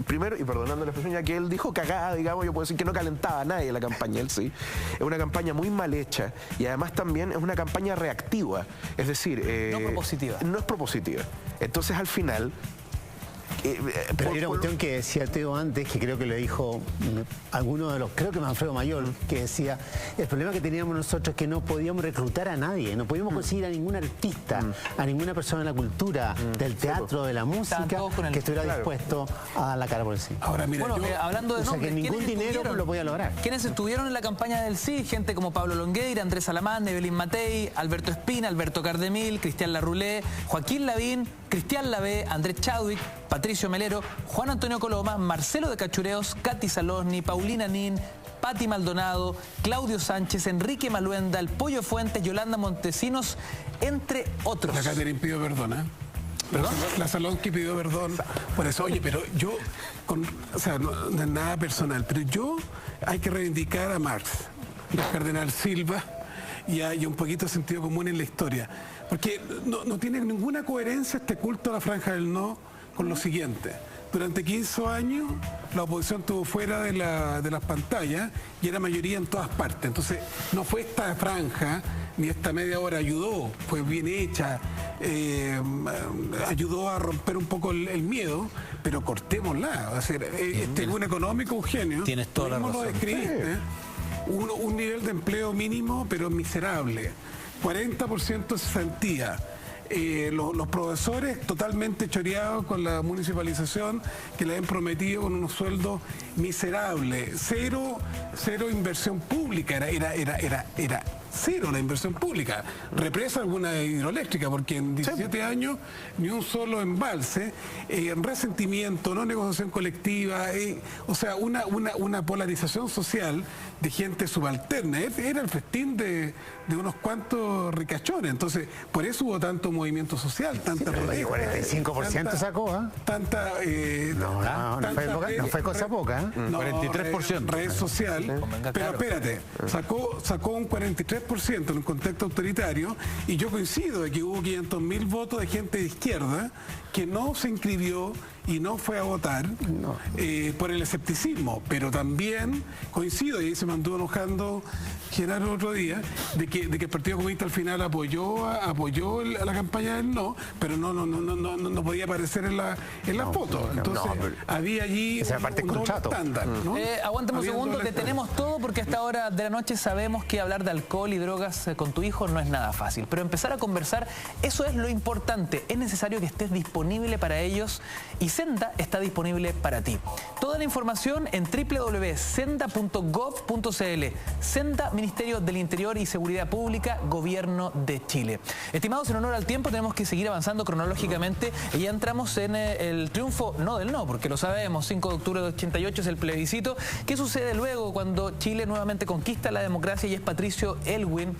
primero, y perdonando la expresión, ya que él dijo cagada, digamos, yo puedo decir que no calentaba a nadie la campaña él sí, es una campaña muy mal hecha, y además también es una campaña reactiva, es decir, no propositiva. No es propositiva. Entonces al final pero hay una cuestión que decía Teo antes, que creo que le dijo alguno de los, creo que Manfredo Mayor, que decía, el problema que teníamos nosotros es que no podíamos reclutar a nadie, no podíamos conseguir a ningún artista, a ninguna persona de la cultura, del teatro, de la música, que estuviera dispuesto a dar la cara por el sí. Ahora, mira, bueno, hablando de o sea, que ningún dinero lo podía lograr. ¿Quiénes estuvieron en la campaña del sí? Gente como Pablo Longueira, Andrés Salamán, Evelyn Matei, Alberto Espina, Alberto Cardemil, Cristian Larroulé, Joaquín Lavín, Cristian Lavé, Andrés Chadwick, Patricio Melero, Juan Antonio Coloma, Marcelo de Cachureos, Katy Salosni, Paulina Nin, Pati Maldonado, Claudio Sánchez, Enrique Maluenda, el Pollo Fuentes, Yolanda Montesinos, entre otros. La Caterine pidió perdón, ¿eh? ¿Perdón? La Salonsky pidió perdón por eso. Oye, pero yo, o sea, no es nada personal, pero yo hay que reivindicar a Marx, al cardenal Silva, y hay un poquito de sentido común en la historia. Porque no tiene ninguna coherencia este culto a la franja del no con lo siguiente. Durante 15 años la oposición estuvo fuera de las pantallas y era mayoría en todas partes. Entonces no fue esta franja ni esta media hora, ayudó, fue bien hecha, ayudó a romper un poco el miedo, pero cortémosla. O sea, este es un económico, Eugenio. Tienes toda la razón. Lo describiste, un nivel de empleo mínimo, pero miserable. 40% de cesantía. Los profesores totalmente choreados con la municipalización, que le han prometido con unos sueldos miserables. Cero inversión pública, era cero la inversión pública. Represa alguna hidroeléctrica, porque en 17 años ni un solo embalse, resentimiento, no negociación colectiva, o sea, una polarización social de gente subalterna. Era el festín de unos cuantos ricachones. Entonces, por eso hubo tanto movimiento social, tanta protesta. 45% sacó, ¿eh? Tanta... no fue cosa poca, ¿eh? No, 43%. Red social. Pero espérate, sacó un 43% en un contexto autoritario, y yo coincido de que hubo 500.000 votos de gente de izquierda que no se inscribió y no fue a votar por el escepticismo, pero también coincido, y ahí se me anduvo enojando Genaro el otro día, de que el Partido Comunista al final apoyó la campaña del no, pero no podía aparecer en la foto. Entonces había allí un doble estándar, ¿no? Aguántame un segundo, detenemos todo, porque a esta hora de la noche sabemos que hablar de alcohol y drogas con tu hijo no es nada fácil, pero empezar a conversar, eso es lo importante. Es necesario que estés disponible para ellos, y Senda está disponible para ti. Toda la información en www.senda.gov.cl. Senda, Ministerio del Interior y Seguridad Pública, Gobierno de Chile. Estimados, en honor al tiempo tenemos que seguir avanzando cronológicamente, y ya entramos en el triunfo no del no, porque lo sabemos, 5 de octubre de 88 es el plebiscito. ¿Qué sucede luego cuando Chile nuevamente conquista la democracia y es Patricio Aylwin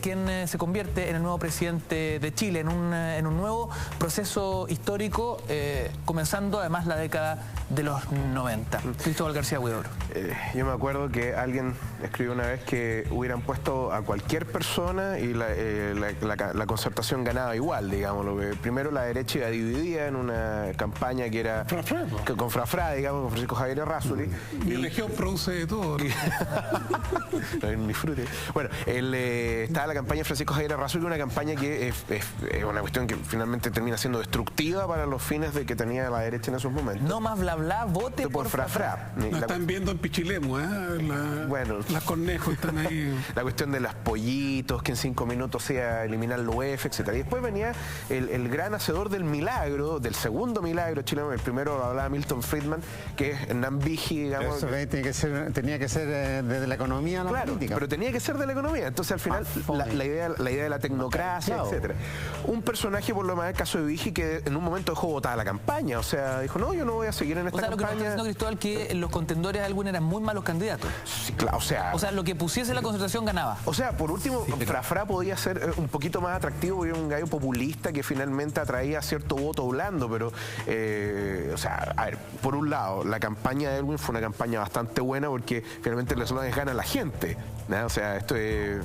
quien se convierte en el nuevo presidente de Chile, en un nuevo proceso histórico comenzando además la década de los 90. Cristóbal García Huidobro. Yo me acuerdo que alguien escribió una vez que hubieran puesto a cualquier persona y la Concertación ganaba igual, digámoslo. Primero la derecha iba dividida en una campaña que era con Frafra, digamos, con Francisco Javier Errázuriz. Mi región produce de todo, ¿no? Ni frute. Bueno, estaba la campaña de Francisco Javier Errázuriz, una campaña que es una cuestión que finalmente termina siendo destructiva para los fines de que tenía la derecha en esos momentos. No más bla bla, vote por Frafra. La están viendo en Pichilemu, Bueno, las conejos están ahí. La cuestión de los pollitos, que en 5 minutos sea eliminar la UEF, etc. Y después venía el gran hacedor del milagro, del segundo milagro chileno. El primero hablaba Milton Friedman, que es Hernán Vigi, digamos. Eso tenía que ser desde la economía a la política. Pero tenía que ser de la economía. Entonces al final la idea de la tecnocracia, etc. Un personaje, por lo menos el caso de Vigi, que en un momento dejó botada la campaña. O sea, dijo, no, yo no voy a seguir en esta campaña. Lo que nos está diciendo Cristóbal, que los contendores de Aylwin eran muy malos candidatos. Sí, claro, o sea, lo que pusiese la Concertación ganaba. O sea, por último, Frafra podía ser un poquito más atractivo, porque era un gallo populista que finalmente atraía cierto voto blando, pero, o sea, a ver, por un lado, la campaña de Aylwin fue una campaña bastante buena porque finalmente el eslogan es gana la gente, ¿no? O sea, esto es,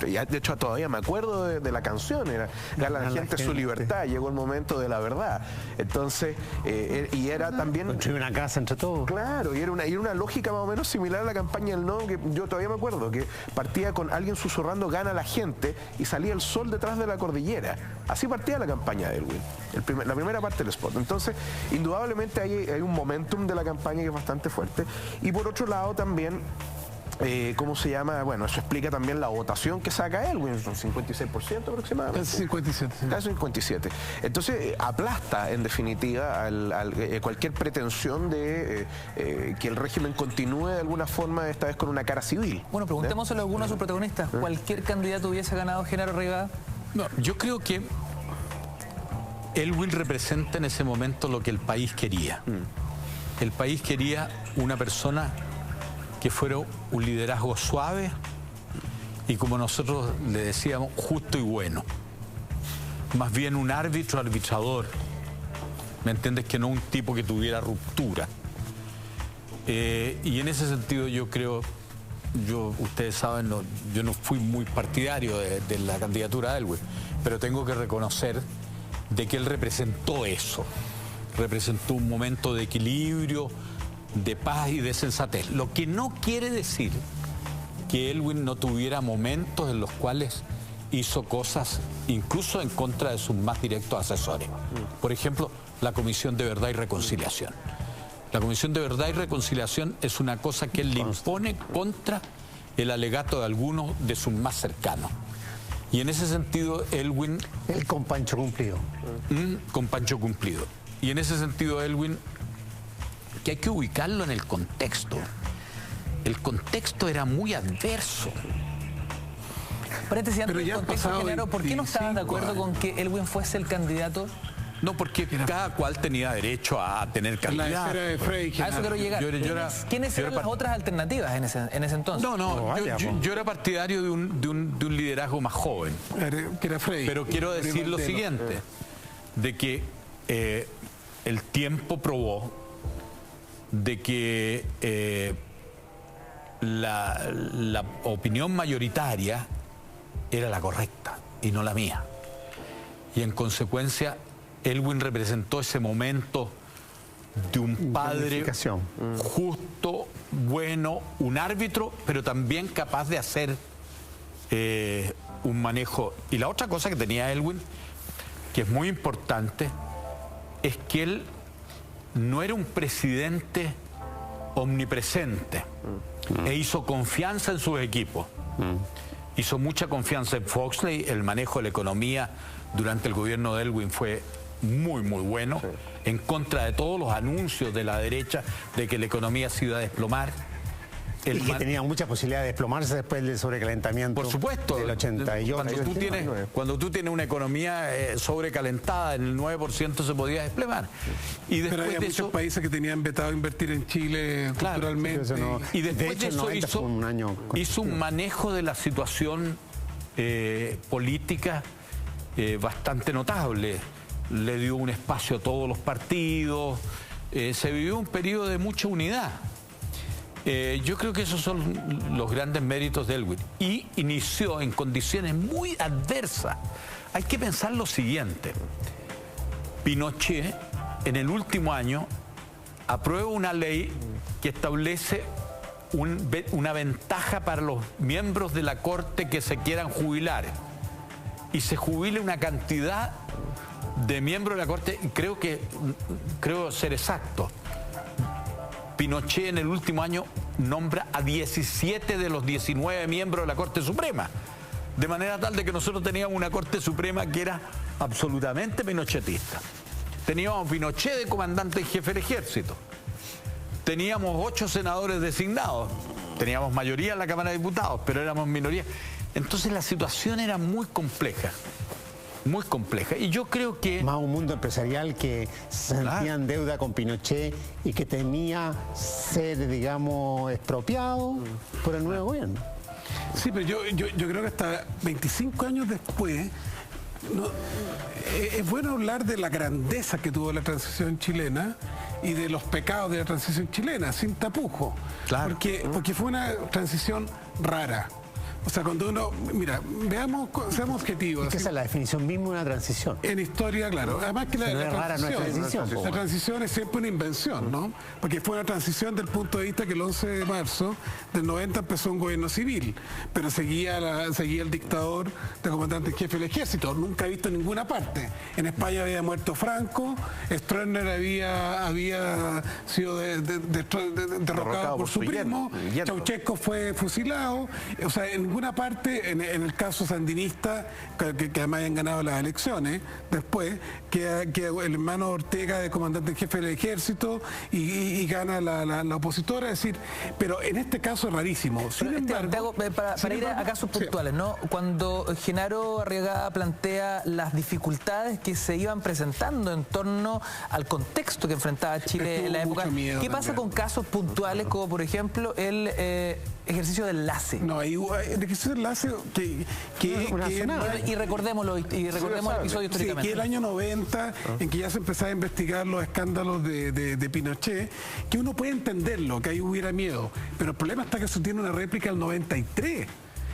de hecho todavía me acuerdo de la canción, era gana la gente su libertad, llegó el momento de la verdad. Entonces, y era también... Construir una casa entre todos. Claro, y era una lógica más o menos similar a la campaña del no, que yo todavía me acuerdo, que partía con alguien susurrando gana la gente y salía el sol detrás de la cordillera. Así partía la campaña de Aylwin, la primera parte del spot. Entonces, indudablemente hay un momentum de la campaña que es bastante fuerte. Y por otro lado también... ¿cómo se llama? Bueno, eso explica también la votación que saca Aylwin, son 56% aproximadamente. Casi 57. Sí. Casi 57. Entonces, aplasta en definitiva cualquier pretensión de que el régimen continúe de alguna forma, esta vez con una cara civil. Bueno, preguntémosle a algunos de sus protagonistas. ¿Cualquier candidato hubiese ganado Genaro Arriagada? No, yo creo que Aylwin representa en ese momento lo que el país quería. El país quería una persona que fuera un liderazgo suave y, como nosotros le decíamos, justo y bueno. Más bien un arbitrador, ¿me entiendes? Que no un tipo que tuviera ruptura. Y en ese sentido yo creo, ustedes saben, yo no fui muy partidario de la candidatura de Aylwin, pero tengo que reconocer de que él representó eso. Representó un momento de equilibrio, de paz y de sensatez. Lo que no quiere decir que Aylwin no tuviera momentos en los cuales hizo cosas incluso en contra de sus más directos asesores. Por ejemplo, la Comisión de Verdad y Reconciliación. La Comisión de Verdad y Reconciliación es una cosa que él le impone contra el alegato de algunos de sus más cercanos. Y en ese sentido, Aylwin... Él con Pancho Cumplido. Con Pancho Cumplido. Y en ese sentido, Aylwin, que hay que ubicarlo en el contexto. El contexto era muy adverso. Paréntesis, antes del contexto, Genaro, ¿por qué no estabas de acuerdo con que Aylwin fuese el candidato? No, porque cada cual tenía derecho a tener candidato. A eso quiero llegar. ¿Quiénes eran las otras alternativas en ese entonces? Yo era partidario de un liderazgo más joven. Que era Frey. Pero quiero decir lo siguiente, de que el tiempo probó de que la opinión mayoritaria era la correcta y no la mía. Y en consecuencia, Aylwin representó ese momento de un padre justo, bueno, un árbitro, pero también capaz de hacer un manejo. Y la otra cosa que tenía Aylwin, que es muy importante, es que él no era un presidente omnipresente e hizo confianza en sus equipos. Hizo mucha confianza en Foxley. El manejo de la economía durante el gobierno de Aylwin fue muy, muy bueno, en contra de todos los anuncios de la derecha de que la economía se iba a desplomar. Y que tenía mucha posibilidad de desplomarse después del sobrecalentamiento. Por supuesto. Del 88. Cuando tú tienes una economía sobrecalentada, en el 9% se podía desplomar. Y después pero había muchos países que tenían vetado invertir en Chile culturalmente. Y después de eso hizo un manejo de la situación política bastante notable. le dio un espacio a todos los partidos, se vivió un periodo de mucha unidad. Yo creo que esos son los grandes méritos de Elwin. Y inició en condiciones muy adversas. Hay que pensar lo siguiente. Pinochet, en el último año, aprueba una ley que establece una ventaja para los miembros de la Corte que se quieran jubilar. Y se jubile una cantidad de miembros de la Corte, y creo ser exacto. Pinochet en el último año nombra a 17 de los 19 miembros de la Corte Suprema. De manera tal de que nosotros teníamos una Corte Suprema que era absolutamente pinochetista. Teníamos a Pinochet de comandante en jefe del ejército. Teníamos 8 senadores designados. Teníamos mayoría en la Cámara de Diputados, pero éramos minoría. Entonces la situación era muy compleja. Muy compleja. Y yo creo que... Más un mundo empresarial que se sentía en deuda con Pinochet y que temía ser, digamos, expropiado por el nuevo gobierno. Sí, pero yo creo que hasta 25 años después, es bueno hablar de la grandeza que tuvo la transición chilena y de los pecados de la transición chilena, sin tapujo. Claro. Porque fue una transición rara. O sea, cuando uno, mira, seamos objetivos. Es que esa es la definición misma de una transición. En historia, claro. Además que la transición es siempre una invención, ¿no? Porque fue una transición del punto de vista que el 11 de marzo del 90 empezó un gobierno civil, pero seguía el dictador de comandante en jefe del ejército. Nunca he visto en ninguna parte. En España había muerto Franco, Stroessner había sido derrocado por su primo, Ceausescu fue fusilado. O sea, en ninguna parte, en el caso sandinista, que además hayan ganado las elecciones después, que el hermano Ortega de comandante en jefe del ejército y gana la opositora, es decir, pero en este caso es rarísimo. Sin embargo, para ir a casos puntuales, ¿no? Cuando Genaro Arriagada plantea las dificultades que se iban presentando en torno al contexto que enfrentaba Chile en la época, ¿qué pasa con casos puntuales como, por ejemplo, el ejercicio de enlace? No, hay el ejercicio de enlace y recordémoslo, el episodio históricamente. Sí, que el año 90, en que ya se empezaba a investigar los escándalos de Pinochet, que uno puede entenderlo, que ahí hubiera miedo, pero el problema está que eso tiene una réplica del 93.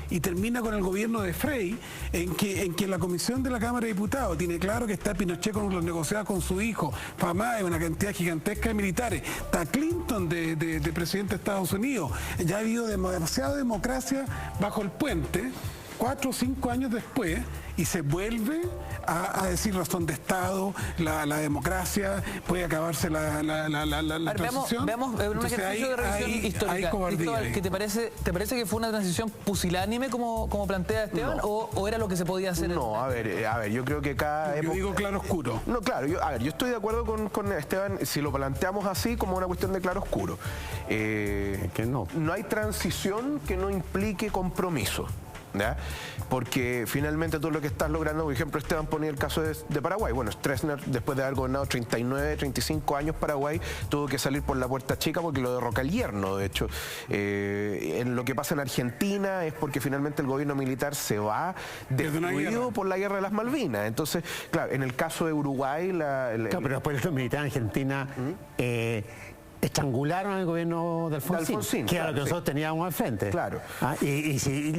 Y termina con el gobierno de Frey, en que la comisión de la Cámara de Diputados tiene claro que está Pinochet con los negociados con su hijo, FAMA, una cantidad gigantesca de militares, está Clinton de presidente de Estados Unidos. Ya ha habido demasiada democracia bajo el puente, 4 o 5 años después, y se vuelve a decir razón de Estado, la democracia, puede acabarse la transición. Veamos un ejercicio de revisión histórica. Cristóbal, ¿te parece que fue una transición pusilánime como plantea Esteban, o era lo que se podía hacer? No, a ver, yo creo que cada época... Yo digo claro oscuro. No, claro, yo estoy de acuerdo con Esteban si lo planteamos así como una cuestión de claro oscuro. Que no hay transición que no implique compromiso. ¿Ya? Porque finalmente tú lo que estás logrando, por ejemplo, Esteban ponía el caso de Paraguay. Bueno, Stroessner, después de haber gobernado 39, 35 años Paraguay, tuvo que salir por la puerta chica porque lo derroca el yerno, de hecho. En lo que pasa en Argentina es porque finalmente el gobierno militar se va destruido por la guerra de las Malvinas. Entonces, claro, en el caso de Uruguay... pero después los militares en Argentina... estrangularon al gobierno de Alfonsín, que era lo que nosotros teníamos al frente. Claro. Y si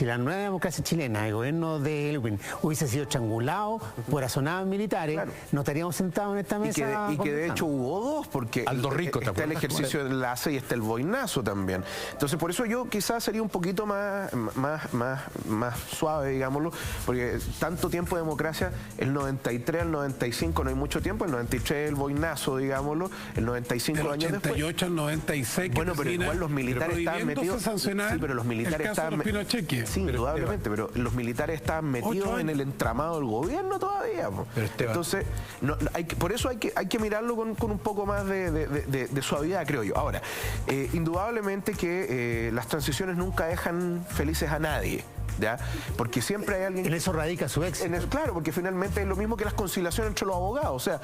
la nueva democracia chilena, el gobierno de Elwin, hubiese sido estrangulado por asonadas militares, no estaríamos sentados en esta mesa. Y que de hecho hubo dos, porque Aldo Rico, está el ejercicio de enlace y está el boinazo también. Entonces, por eso yo quizás sería un poquito más suave, digámoslo, porque tanto tiempo de democracia, el 93 al 95 no hay mucho tiempo, el 93 el boinazo, digámoslo, el 95 años después. El 88 al 96. Bueno, pero igual los militares estaban metidos. Sí, pero los militares estaban. Sí, indudablemente, pero los militares estaban metidos en el entramado del gobierno todavía. Entonces, por eso hay que mirarlo con un poco más de suavidad, creo yo. Ahora, indudablemente que las transiciones nunca dejan felices a nadie. ¿Ya? Porque siempre hay alguien... En eso radica su éxito. Claro, porque finalmente es lo mismo que las conciliaciones entre los abogados. O sea,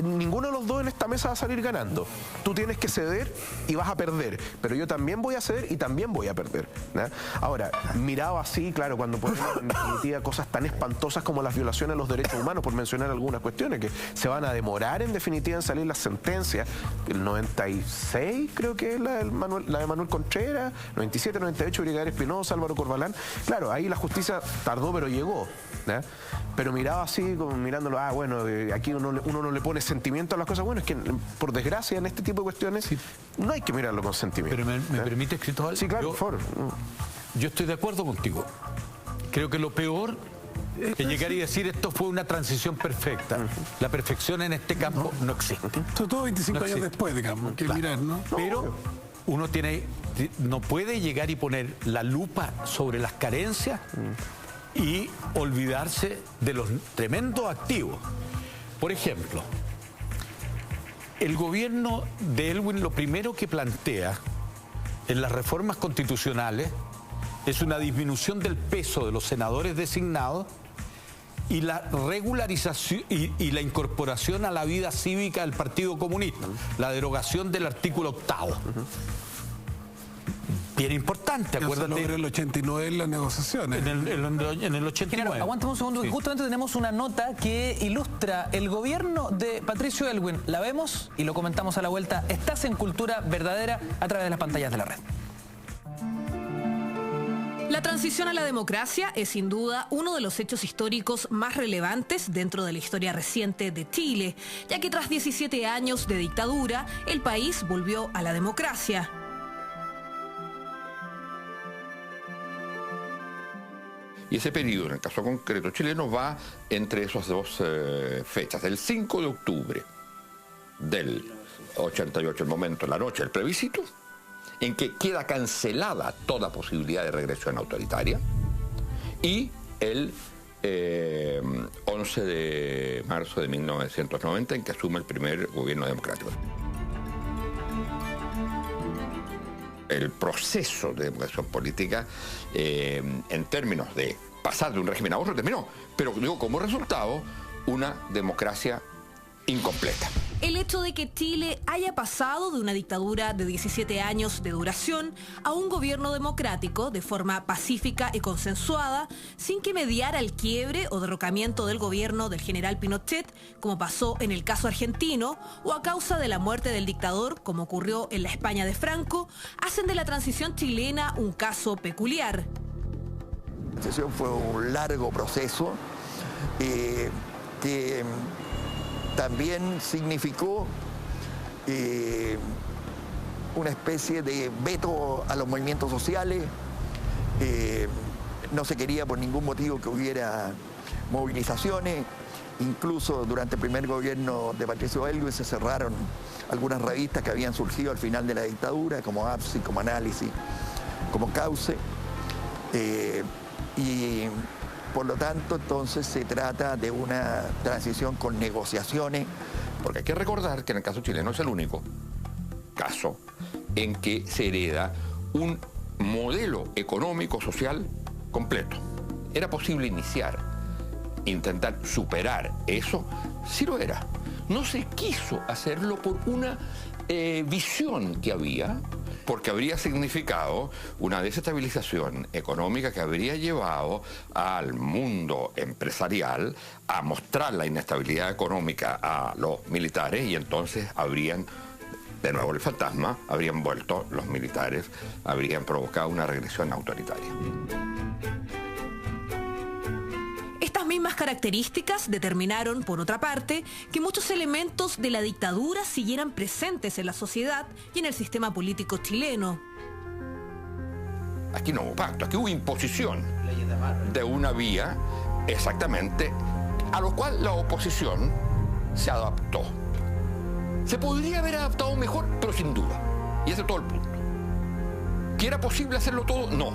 ninguno de los dos en esta mesa va a salir ganando. Tú tienes que ceder y vas a perder. Pero yo también voy a ceder y también voy a perder. ¿Ya? Ahora, mirado así, claro, cuando ponemos en definitiva cosas tan espantosas como las violaciones a los derechos humanos, por mencionar algunas cuestiones, que se van a demorar en definitiva en salir las sentencias. El 96 creo que es la de Manuel Contreras, 97, 98, Brigadier Espinosa, Álvaro Corbalán. Claro, ahí la justicia tardó, pero llegó, ¿ya? Pero mirado así, como mirándolo, bueno, aquí uno no le pone sentimiento a las cosas. Bueno, es que por desgracia en este tipo de cuestiones no hay que mirarlo con sentimiento. Pero me permite, Cristóbal. Sí, claro, por favor. Yo estoy de acuerdo contigo. Creo que lo peor es llegar y decir esto fue una transición perfecta. La perfección en este campo no existe. Esto todo 25 años después, digamos, que mirar, ¿no? Pero uno no puede llegar y poner la lupa sobre las carencias y olvidarse de los tremendos activos. Por ejemplo, el gobierno de Elwin lo primero que plantea en las reformas constitucionales es una disminución del peso de los senadores designados y la regularización y la incorporación a la vida cívica del Partido Comunista, la derogación del artículo 8º. Bien importante, acuérdate. En el 89 en las negociaciones. En el 89. General, aguántame un segundo, que justamente tenemos una nota que ilustra el gobierno de Patricio Elwin. La vemos y lo comentamos a la vuelta. Estás en Cultura Verdadera a través de las pantallas de la red. La transición a la democracia es sin duda uno de los hechos históricos más relevantes dentro de la historia reciente de Chile, ya que tras 17 años de dictadura, el país volvió a la democracia. Y ese periodo, en el caso concreto chileno, va entre esas dos fechas. El 5 de octubre del 88, el momento, la noche del plebiscito, en que queda cancelada toda posibilidad de regresión autoritaria, y el 11 de marzo de 1990, en que asume el primer gobierno democrático. El proceso de democracia política, en términos de pasar de un régimen a otro, terminó, pero digo, como resultado, una democracia incompleta. El hecho de que Chile haya pasado de una dictadura de 17 años de duración a un gobierno democrático de forma pacífica y consensuada, sin que mediara el quiebre o derrocamiento del gobierno del general Pinochet, como pasó en el caso argentino, o a causa de la muerte del dictador, como ocurrió en la España de Franco, hacen de la transición chilena un caso peculiar. La transición fue un largo proceso que también significó una especie de veto a los movimientos sociales. No se quería por ningún motivo que hubiera movilizaciones. Incluso durante el primer gobierno de Patricio Elwin se cerraron algunas revistas que habían surgido al final de la dictadura, como APSI, como Análisis, como Cauce. Y por lo tanto, entonces se trata de una transición con negociaciones. Porque hay que recordar que en el caso chileno es el único caso en que se hereda un modelo económico social completo. Era posible intentar superar eso, sí lo era. No se quiso hacerlo por una visión que había, porque habría significado una desestabilización económica que habría llevado al mundo empresarial a mostrar la inestabilidad económica a los militares, y entonces habrían, de nuevo el fantasma, habrían vuelto los militares, habrían provocado una regresión autoritaria. Estas mismas características determinaron, por otra parte, que muchos elementos de la dictadura siguieran presentes en la sociedad y en el sistema político chileno. Aquí no hubo pacto, aquí hubo imposición de una vía, exactamente, a lo cual la oposición se adaptó. Se podría haber adaptado mejor, pero sin duda. Y ese es todo el punto. ¿Que era posible hacerlo todo? No.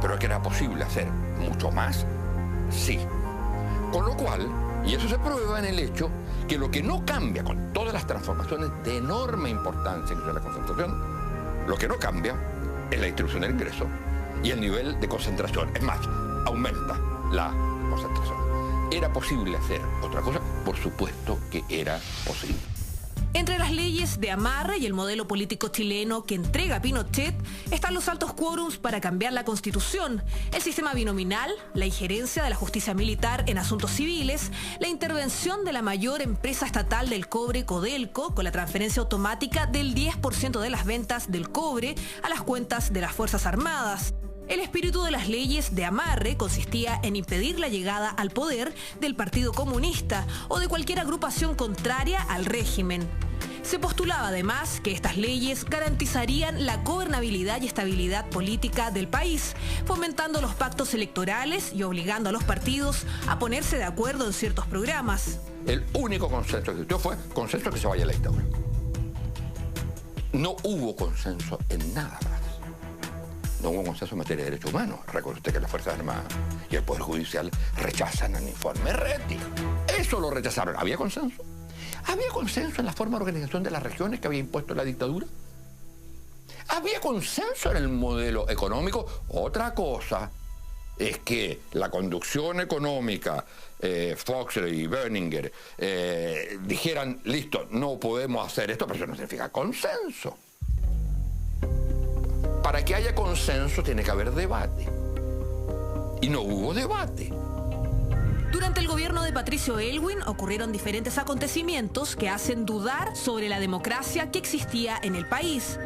Pero que era posible hacer mucho más, sí. Con lo cual, y eso se prueba en el hecho que lo que no cambia con todas las transformaciones de enorme importancia que es la concentración, lo que no cambia es la distribución del ingreso y el nivel de concentración. Es más, aumenta la concentración. ¿Era posible hacer otra cosa? Por supuesto que era posible. Entre las leyes de amarre y el modelo político chileno que entrega Pinochet están los altos quórums para cambiar la Constitución, el sistema binominal, la injerencia de la justicia militar en asuntos civiles, la intervención de la mayor empresa estatal del cobre, Codelco, con la transferencia automática del 10% de las ventas del cobre a las cuentas de las Fuerzas Armadas. El espíritu de las leyes de amarre consistía en impedir la llegada al poder del Partido Comunista o de cualquier agrupación contraria al régimen. Se postulaba además que estas leyes garantizarían la gobernabilidad y estabilidad política del país, fomentando los pactos electorales y obligando a los partidos a ponerse de acuerdo en ciertos programas. El único consenso que existió fue consenso que se vaya a la dictadura. No hubo consenso en nada más. No hubo consenso en materia de derechos humanos. Recuerde usted que las Fuerzas Armadas y el Poder Judicial rechazan el informe Reti. Eso lo rechazaron. ¿Había consenso? ¿Había consenso en la forma de organización de las regiones que había impuesto la dictadura? ¿Había consenso en el modelo económico? Otra cosa es que la conducción económica, Foxley y Berninger, dijeran, listo, no podemos hacer esto, pero eso no significa consenso. Para que haya consenso tiene que haber debate. Y no hubo debate. Durante el gobierno de Patricio Aylwin ocurrieron diferentes acontecimientos que hacen dudar sobre la democracia que existía en el país.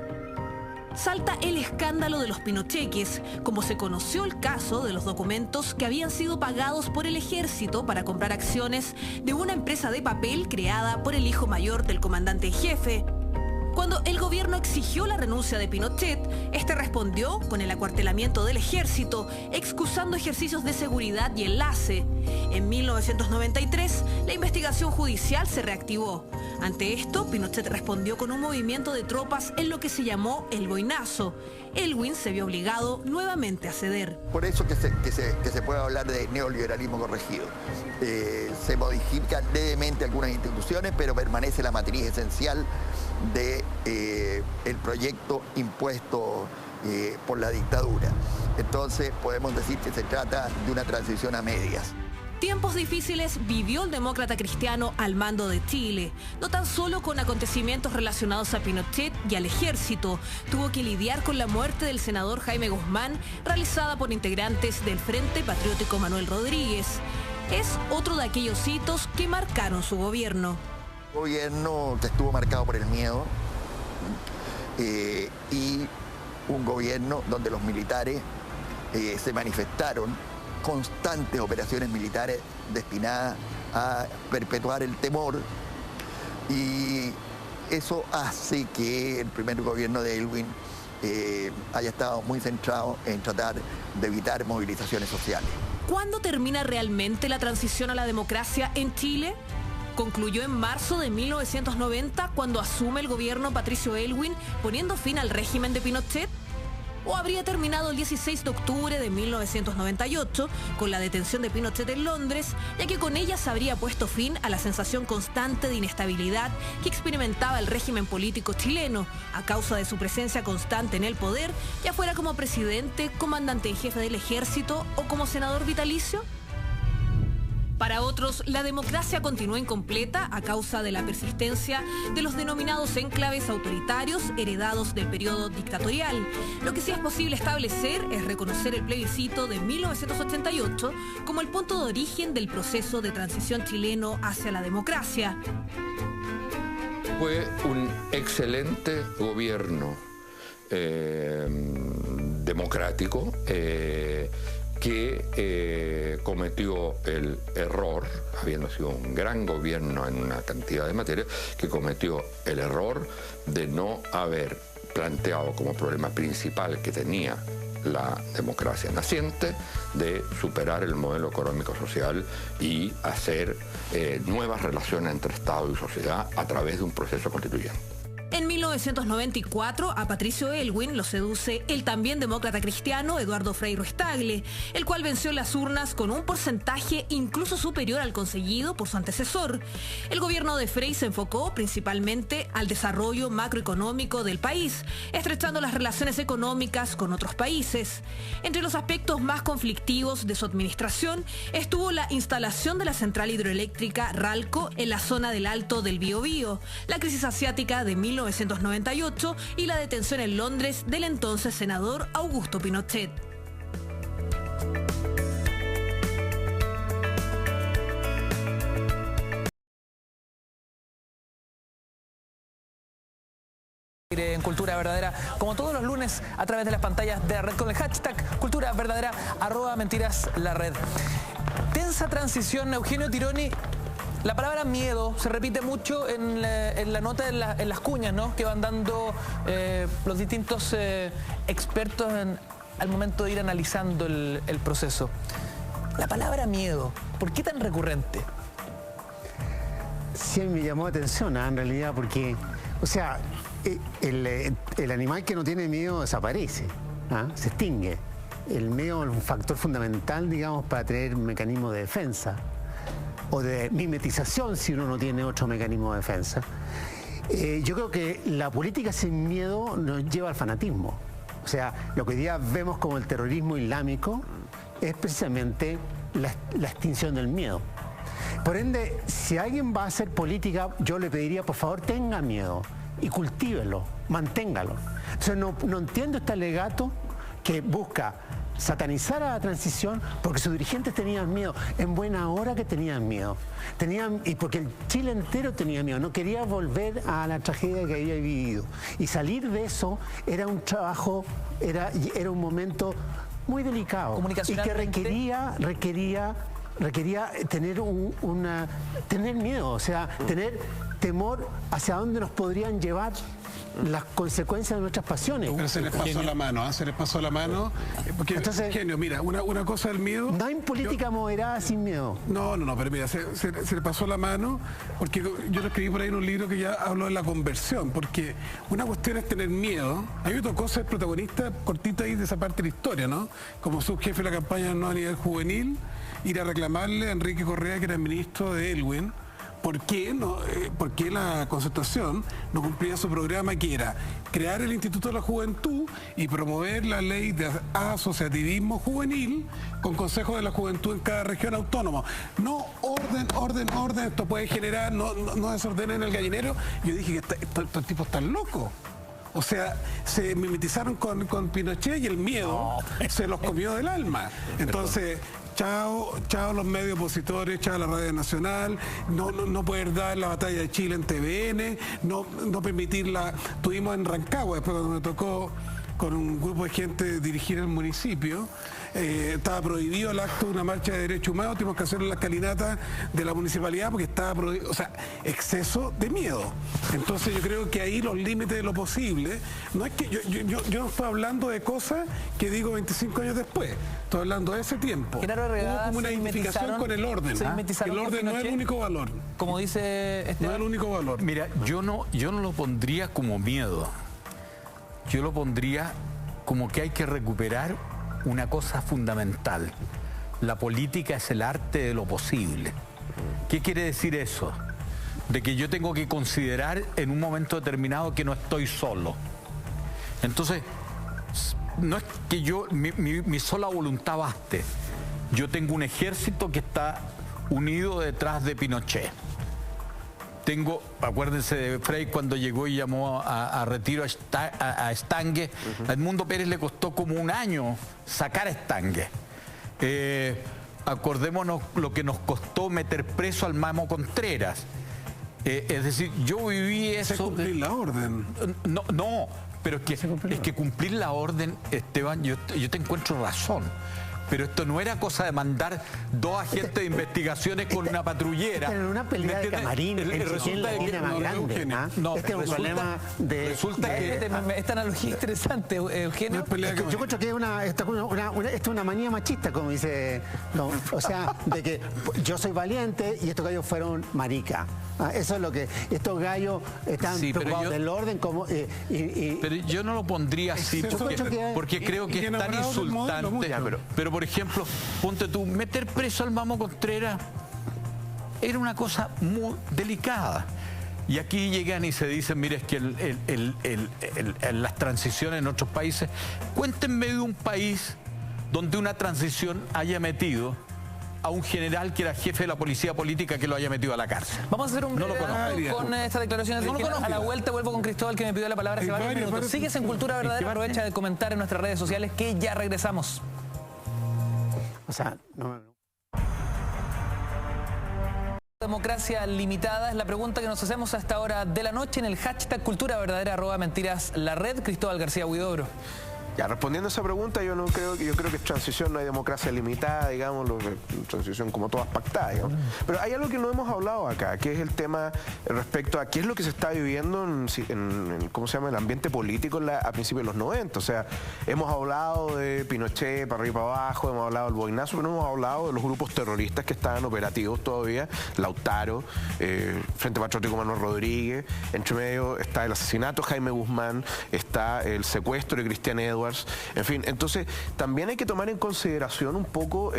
Salta el escándalo de los pinocheques, como se conoció el caso de los documentos que habían sido pagados por el ejército para comprar acciones de una empresa de papel creada por el hijo mayor del comandante en jefe. Cuando el gobierno exigió la renuncia de Pinochet, este respondió con el acuartelamiento del ejército, excusando ejercicios de seguridad y enlace. En 1993, la investigación judicial se reactivó. Ante esto, Pinochet respondió con un movimiento de tropas en lo que se llamó el Boinazo. Aylwin se vio obligado nuevamente a ceder. Por eso que se puede hablar de neoliberalismo corregido. Se modifican levemente algunas instituciones, pero permanece la matriz esencial de el proyecto impuesto por la dictadura. Entonces podemos decir que se trata de una transición a medias. Tiempos difíciles vivió el demócrata cristiano al mando de Chile. No tan solo con acontecimientos relacionados a Pinochet y al ejército, tuvo que lidiar con la muerte del senador Jaime Guzmán, realizada por integrantes del Frente Patriótico Manuel Rodríguez. Es otro de aquellos hitos que marcaron su gobierno. Un gobierno que estuvo marcado por el miedo y un gobierno donde los militares se manifestaron constantes operaciones militares destinadas a perpetuar el temor, y eso hace que el primer gobierno de Aylwin haya estado muy centrado en tratar de evitar movilizaciones sociales. ¿Cuándo termina realmente la transición a la democracia en Chile? ¿Concluyó en marzo de 1990 cuando asume el gobierno Patricio Aylwin, poniendo fin al régimen de Pinochet? ¿O habría terminado el 16 de octubre de 1998 con la detención de Pinochet en Londres, ya que con ella se habría puesto fin a la sensación constante de inestabilidad que experimentaba el régimen político chileno a causa de su presencia constante en el poder, ya fuera como presidente, comandante en jefe del ejército o como senador vitalicio? Para otros, la democracia continuó incompleta a causa de la persistencia de los denominados enclaves autoritarios heredados del periodo dictatorial. Lo que sí es posible establecer es reconocer el plebiscito de 1988 como el punto de origen del proceso de transición chileno hacia la democracia. Fue un excelente gobierno democrático que cometió el error, habiendo sido un gran gobierno en una cantidad de materias, que cometió el error de no haber planteado como problema principal que tenía la democracia naciente, de superar el modelo económico-social y hacer nuevas relaciones entre Estado y sociedad a través de un proceso constituyente. En 1994, a Patricio Aylwin lo seduce el también demócrata cristiano Eduardo Frei Ruiz-Tagle, el cual venció en las urnas con un porcentaje incluso superior al conseguido por su antecesor. El gobierno de Frei se enfocó principalmente al desarrollo macroeconómico del país, estrechando las relaciones económicas con otros países. Entre los aspectos más conflictivos de su administración estuvo la instalación de la central hidroeléctrica Ralco en la zona del Alto del Biobío, la crisis asiática de 1998 y la detención en Londres del entonces senador Augusto Pinochet. En Cultura Verdadera, como todos los lunes, a través de las pantallas de la red con el hashtag Cultura Verdadera, @mentiras_la_red. Tensa transición, Eugenio Tironi. La palabra miedo se repite mucho en la nota, en las cuñas, ¿no?, que van dando los distintos expertos al momento de ir analizando el proceso. La palabra miedo, ¿por qué tan recurrente? Sí, me llamó la atención, en realidad, porque, o sea, el animal que no tiene miedo desaparece, se extingue. El miedo es un factor fundamental, digamos, para tener mecanismos de defensa o de mimetización si uno no tiene otro mecanismo de defensa. Yo creo que la política sin miedo nos lleva al fanatismo. O sea, lo que hoy día vemos como el terrorismo islámico es precisamente la extinción del miedo. Por ende, si alguien va a hacer política, yo le pediría, por favor, tenga miedo y cultívelo, manténgalo. Entonces no entiendo este alegato que busca satanizar a la transición porque sus dirigentes tenían miedo. En buena hora que tenían miedo. Y porque el Chile entero tenía miedo. No quería volver a la tragedia que había vivido. Y salir de eso era un trabajo, era un momento muy delicado. Y que requería tener tener miedo, o sea, tener temor hacia dónde nos podrían llevar las consecuencias de nuestras pasiones. Pero se les pasó la mano, se les pasó la mano. Porque, entonces, Genio, mira, una cosa del miedo... No hay política moderada sin miedo. No, pero mira, se le pasó la mano, porque yo lo escribí por ahí en un libro que ya habló de la conversión, porque una cuestión es tener miedo. A mí me tocó ser protagonista cortita ahí de esa parte de la historia, ¿no? Como subjefe de la campaña no a nivel juvenil, ir a reclamarle a Enrique Correa, que era el ministro de Aylwin, ¿por qué la Concertación no cumplía su programa, que era crear el Instituto de la Juventud y promover la ley de asociativismo juvenil con consejos de la juventud en cada región autónoma? No orden, esto puede generar, no desorden en el gallinero. Yo dije que estos tipos están locos. O sea, se mimetizaron con Pinochet y el miedo se los comió del alma. Entonces... Chao los medios opositores, chao la Radio Nacional, no poder dar la batalla de Chile en TVN, no permitirla. Tuvimos en Rancagua, después cuando me tocó con un grupo de gente dirigir el municipio, estaba prohibido el acto de una marcha de derechos humanos, tuvimos que hacerlo en la escalinata de la municipalidad porque estaba prohibido, o sea, exceso de miedo. Entonces yo creo que ahí los límites de lo posible, no es que yo no estoy hablando de cosas que digo 25 años después, estoy hablando de ese tiempo. Hubo como una identificación con el orden, el orden no es el único valor. Como dice Esteban. No es el único valor. Mira, yo no lo pondría como miedo. Yo lo pondría como que hay que recuperar una cosa fundamental. La política es el arte de lo posible. ¿Qué quiere decir eso? De que yo tengo que considerar en un momento determinado que no estoy solo. Entonces, no es que mi sola voluntad baste. Yo tengo un ejército que está unido detrás de Pinochet. Acuérdense de Frei cuando llegó y llamó a retiro a Stange. A Edmundo Pérez le costó como un año sacar a Stange. Acordémonos lo que nos costó meter preso al Mamo Contreras. Es decir, yo viví eso... ¿Se cumplir la orden? No, pero es que cumplir la orden, Esteban, yo te encuentro razón. pero esto no era cosa de mandar 2 agentes de investigaciones con una patrullera. En una pelea de camarín, resulta que más grande. No, este es un problema de... Resulta que... Esta analogía es interesante, Eugenio. Yo creo que es una manía machista, como dice... No, o sea, de que yo soy valiente y estos gallos fueron marica. Eso es lo que... Estos gallos están preocupados del orden como... pero yo no lo pondría así, porque creo que es tan insultante. Pero por ejemplo, ponte tú, meter preso al Mamo Contreras era una cosa muy delicada. Y aquí llegan y se dicen, mire, es que en las transiciones en otros países, cuéntenme de un país donde una transición haya metido a un general que era jefe de la policía política que lo haya metido a la cárcel. Vamos a hacer un breve con estas declaraciones. A la vuelta vuelvo con Cristóbal, que me pidió la palabra hace varios minutos. Sigues en Cultura Verdadera, aprovecha de comentar en nuestras redes sociales que ya regresamos. O sea, Democracia limitada es la pregunta que nos hacemos a esta hora de la noche en el hashtag Cultura Verdadera @mentiras_la_red. Cristóbal García Huidobro. Ya, respondiendo a esa pregunta, yo creo que en transición no hay democracia limitada, digamos, transición como todas pactadas, digamos. Pero hay algo que no hemos hablado acá, que es el tema respecto a qué es lo que se está viviendo en ¿cómo se llama?, el ambiente político a principios de los 90. O sea, hemos hablado de Pinochet para arriba y para abajo, hemos hablado del boinazo, pero no hemos hablado de los grupos terroristas que estaban operativos todavía, Lautaro, Frente Patriótico Manuel Rodríguez, entre medio está el asesinato de Jaime Guzmán, está el secuestro de Cristian Edwards. En fin, entonces también hay que tomar en consideración un poco,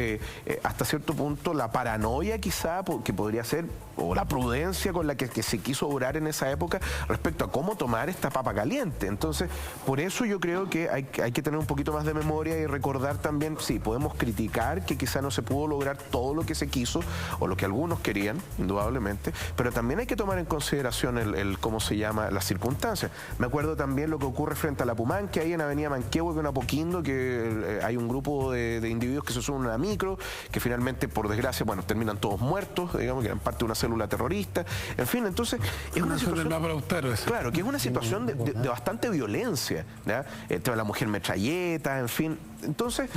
hasta cierto punto, la paranoia quizá que podría ser, o la prudencia con la que se quiso obrar en esa época respecto a cómo tomar esta papa caliente. Entonces, por eso yo creo que hay que tener un poquito más de memoria y recordar también, sí, podemos criticar que quizá no se pudo lograr todo lo que se quiso o lo que algunos querían, indudablemente, pero también hay que tomar en consideración ¿cómo se llama?, las circunstancias. Me acuerdo también lo que ocurre frente a la Pumán, que hay en Avenida Manquehue, en Apoquindo, que hay un grupo de individuos que se suben a una micro, que finalmente, por desgracia, bueno, terminan todos muertos, digamos, que eran parte de una célula terrorista. En fin, entonces, es una situación... Claro, que es una situación de bastante violencia, ¿ya? La mujer metralleta, en fin. Entonces,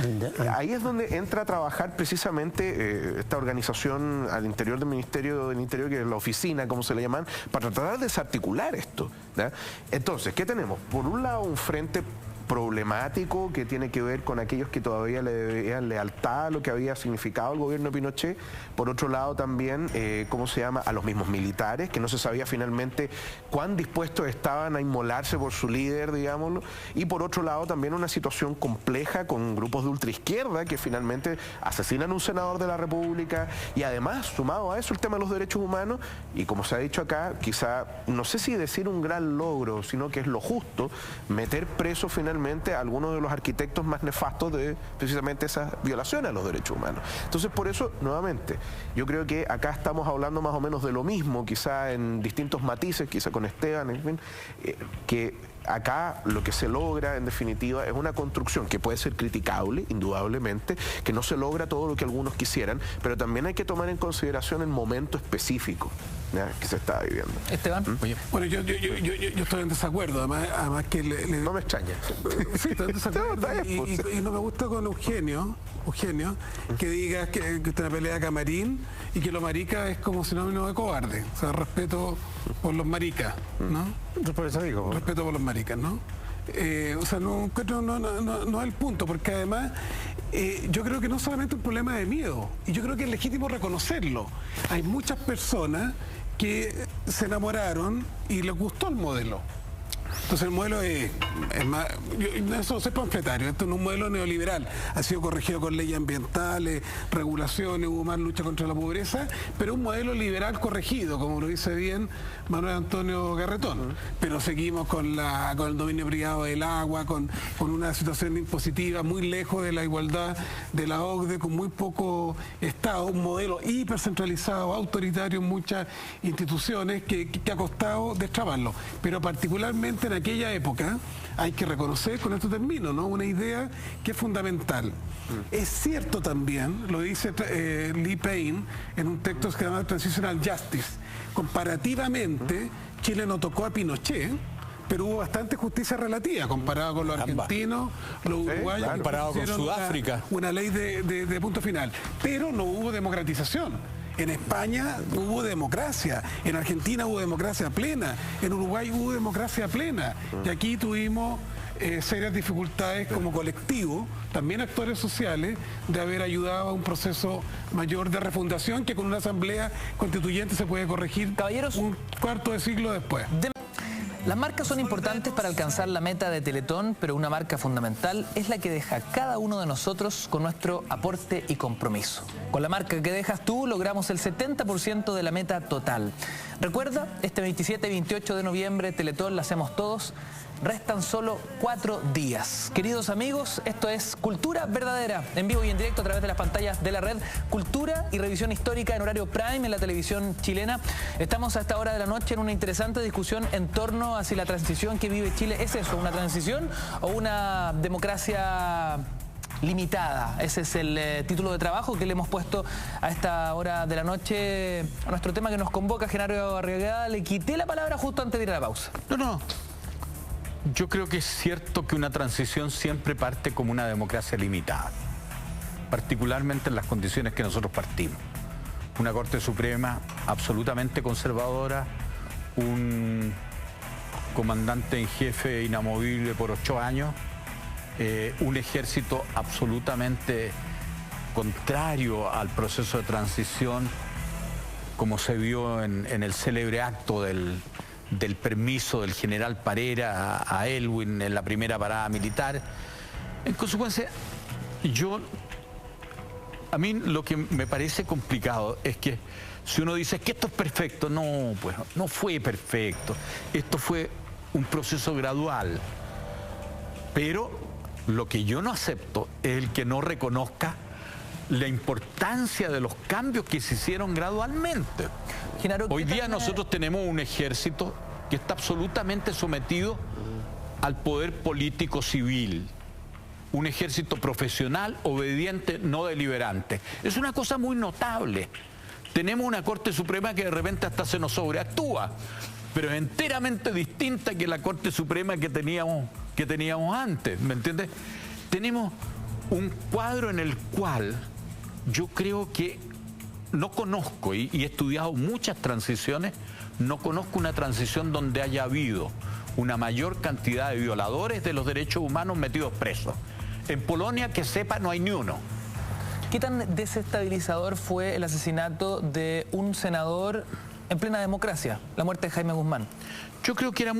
ahí es donde entra a trabajar precisamente esta organización al interior del Ministerio del Interior, que es la oficina, como se le llaman, para tratar de desarticular esto, ¿ya? Entonces, ¿qué tenemos? Por un lado, un frente problemático que tiene que ver con aquellos que todavía le debían lealtad a lo que había significado el gobierno de Pinochet. Por otro lado también, ¿cómo se llama?, a los mismos militares, que no se sabía finalmente cuán dispuestos estaban a inmolarse por su líder, digámoslo. Y por otro lado también una situación compleja con grupos de ultraizquierda que finalmente asesinan a un senador de la República, y además, sumado a eso, el tema de los derechos humanos, y como se ha dicho acá, quizá, no sé si decir un gran logro, sino que es lo justo, meter preso finalmente a algunos de los arquitectos más nefastos de precisamente esas violaciones a los derechos humanos. Entonces, por eso, nuevamente, yo creo que acá estamos hablando más o menos de lo mismo, quizá en distintos matices, quizá con Esteban, en fin, que acá lo que se logra, en definitiva, es una construcción que puede ser criticable, indudablemente, que no se logra todo lo que algunos quisieran, pero también hay que tomar en consideración el momento específico, ¿ya?, que se está viviendo. Esteban. Bueno, yo estoy en desacuerdo, además que... No me extraña. Sí, estoy en desacuerdo. Y no me gusta con Eugenio, que diga que es una pelea de camarín y que lo marica es como sinónimo de cobarde. O sea, respeto por los maricas, ¿no? Por eso digo. Respeto por los maricas, ¿no? O sea, no es el punto, porque además yo creo que no solamente un problema de miedo, y yo creo que es legítimo reconocerlo. Hay muchas personas que se enamoraron y les gustó el modelo. Entonces el modelo es más, eso es panfletario, esto no es un modelo neoliberal, ha sido corregido con leyes ambientales, regulaciones, hubo más lucha contra la pobreza, pero un modelo liberal corregido, como lo dice bien Manuel Antonio Garretón. Pero seguimos con el dominio privado del agua, con una situación impositiva muy lejos de la igualdad de la OCDE, con muy poco Estado, un modelo hipercentralizado, autoritario en muchas instituciones que ha costado destrabarlo, pero particularmente en aquella época hay que reconocer, con esto termino, ¿no?, una idea que es fundamental. Es cierto también, lo dice Lee Payne en un texto que se llama Transitional Justice, comparativamente Chile no tocó a Pinochet, pero hubo bastante justicia relativa comparado con los argentinos, los uruguayos. Claro. Comparado con Sudáfrica. Una ley de punto final. Pero no hubo democratización. En España hubo democracia, en Argentina hubo democracia plena, en Uruguay hubo democracia plena. Y aquí tuvimos serias dificultades como colectivo, también actores sociales, de haber ayudado a un proceso mayor de refundación que con una asamblea constituyente se puede corregir. Caballeros, un cuarto de siglo después. Las marcas son importantes para alcanzar la meta de Teletón, pero una marca fundamental es la que deja cada uno de nosotros con nuestro aporte y compromiso. Con la marca que dejas tú logramos el 70% de la meta total. Recuerda, este 27 y 28 de noviembre Teletón la hacemos todos. Restan solo 4 días. Queridos amigos, esto es Cultura Verdadera, en vivo y en directo a través de las pantallas de la red. Cultura y revisión histórica en horario prime en la televisión chilena. Estamos a esta hora de la noche en una interesante discusión en torno a si la transición que vive Chile es eso, una transición o una democracia limitada. Ese es el título de trabajo que le hemos puesto a esta hora de la noche a nuestro tema que nos convoca. Genaro Arriagada, le quité la palabra justo antes de ir a la pausa. No. Yo creo que es cierto que una transición siempre parte como una democracia limitada, particularmente en las condiciones que nosotros partimos. Una Corte Suprema absolutamente conservadora, un comandante en jefe inamovible por 8 años, un ejército absolutamente contrario al proceso de transición, como se vio en el célebre acto del permiso del general Parera a Elwin en la primera parada militar. En consecuencia, a mí lo que me parece complicado es que si uno dice que esto es perfecto, no, pues no fue perfecto. Esto fue un proceso gradual. Pero lo que yo no acepto es el que no reconozca la importancia de los cambios que se hicieron gradualmente. Genaro, hoy día nosotros tenemos un ejército que está absolutamente sometido al poder político civil. Un ejército profesional, obediente, no deliberante. Es una cosa muy notable. Tenemos una Corte Suprema que de repente hasta se nos sobreactúa, pero es enteramente distinta que la Corte Suprema que teníamos antes, ¿me entiendes? Tenemos un cuadro en el cual yo creo que no conozco, y he estudiado muchas transiciones, no conozco una transición donde haya habido una mayor cantidad de violadores de los derechos humanos metidos presos. En Polonia, que sepa, no hay ni uno. ¿Qué tan desestabilizador fue el asesinato de un senador en plena democracia, la muerte de Jaime Guzmán? Yo creo que era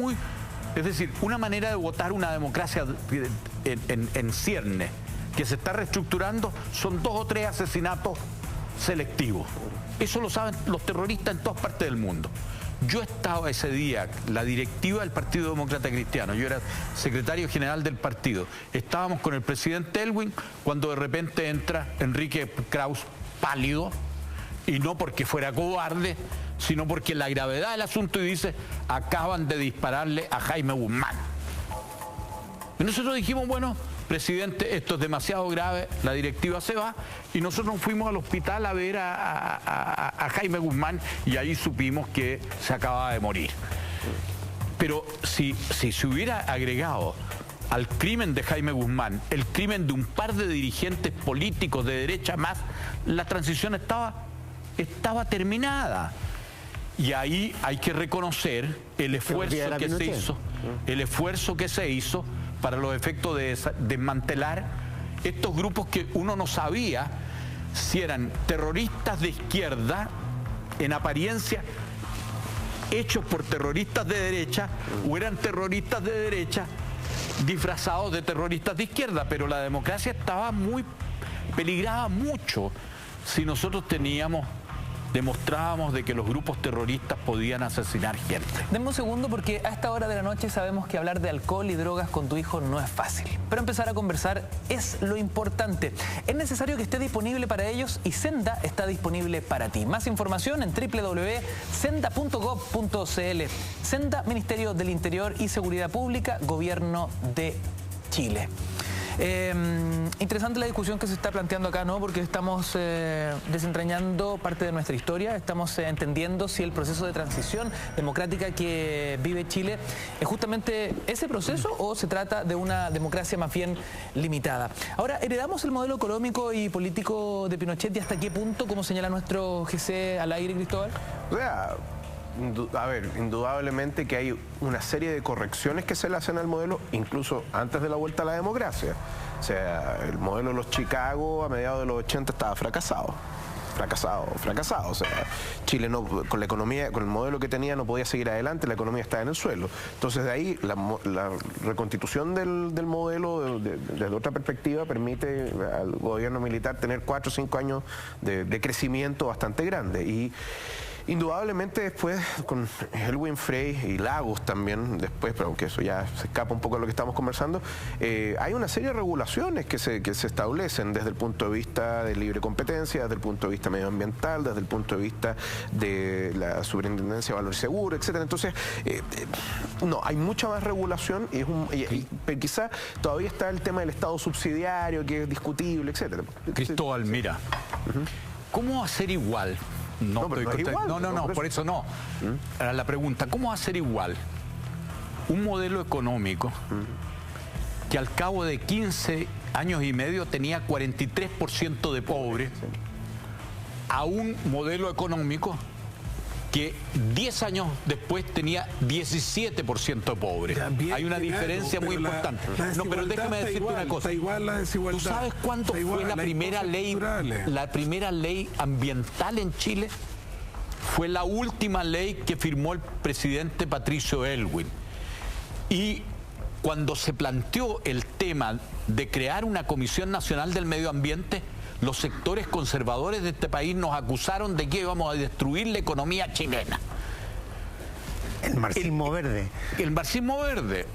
es decir, una manera de votar una democracia en cierne, que se está reestructurando, son 2 o 3 asesinatos selectivos. Eso lo saben los terroristas en todas partes del mundo. Yo estaba ese día, la directiva del Partido Demócrata Cristiano, yo era secretario general del partido, estábamos con el presidente Elwin cuando de repente entra Enrique Krauss pálido, y no porque fuera cobarde, sino porque la gravedad del asunto, y dice, acaban de dispararle a Jaime Guzmán. Y nosotros dijimos, bueno, presidente, esto es demasiado grave, la directiva se va, y nosotros nos fuimos al hospital a ver a Jaime Guzmán, y ahí supimos que se acababa de morir. Pero si se hubiera agregado al crimen de Jaime Guzmán el crimen de un par de dirigentes políticos de derecha más, la transición estaba terminada. Y ahí hay que reconocer el esfuerzo que se hizo para los efectos de desmantelar estos grupos que uno no sabía si eran terroristas de izquierda, en apariencia hechos por terroristas de derecha, o eran terroristas de derecha disfrazados de terroristas de izquierda. Pero la democracia peligraba mucho si nosotros demostrábamos de que los grupos terroristas podían asesinar gente. Denme un segundo, porque a esta hora de la noche sabemos que hablar de alcohol y drogas con tu hijo no es fácil. Pero empezar a conversar es lo importante. Es necesario que esté disponible para ellos, y Senda está disponible para ti. Más información en www.senda.gov.cl. Senda, Ministerio del Interior y Seguridad Pública, Gobierno de Chile. Interesante la discusión que se está planteando acá, ¿no? Porque estamos desentrañando parte de nuestra historia, estamos entendiendo si el proceso de transición democrática que vive Chile es justamente ese proceso o se trata de una democracia más bien limitada. Ahora, ¿heredamos el modelo económico y político de Pinochet y hasta qué punto, como señala nuestro GC al aire, Cristóbal? O sea, a ver, indudablemente que hay una serie de correcciones que se le hacen al modelo, incluso antes de la vuelta a la democracia. O sea, el modelo de los Chicago a mediados de los 80 estaba fracasado. O sea, Chile no, con la economía, con el modelo que tenía no podía seguir adelante, la economía estaba en el suelo. Entonces de ahí la reconstitución del modelo desde otra perspectiva permite al gobierno militar tener 4 o 5 años de crecimiento bastante grande. Y indudablemente después con Elwin Frey y Lagos también después, pero aunque eso ya se escapa un poco de lo que estamos conversando, hay una serie de regulaciones que se establecen desde el punto de vista de libre competencia, desde el punto de vista medioambiental, desde el punto de vista de la superintendencia de valor y seguro, etcétera. Entonces, no, hay mucha más regulación pero quizá todavía está el tema del Estado subsidiario que es discutible, etcétera. Cristóbal, mira, ¿cómo hacer igual? No, por eso no. Ahora la pregunta, ¿cómo hacer igual un modelo económico que al cabo de 15 años y medio tenía 43% de pobres a un modelo económico que 10 años después tenía 17% de pobres? Hay una diferencia muy importante. No, pero déjame decirte una cosa. ¿Tú sabes cuánto fue la primera ley ambiental en Chile? Fue la última ley que firmó el presidente Patricio Aylwin. Y cuando se planteó el tema de crear una Comisión Nacional del Medio Ambiente, los sectores conservadores de este país nos acusaron de que íbamos a destruir la economía chilena. El marxismo verde. El marxismo verde.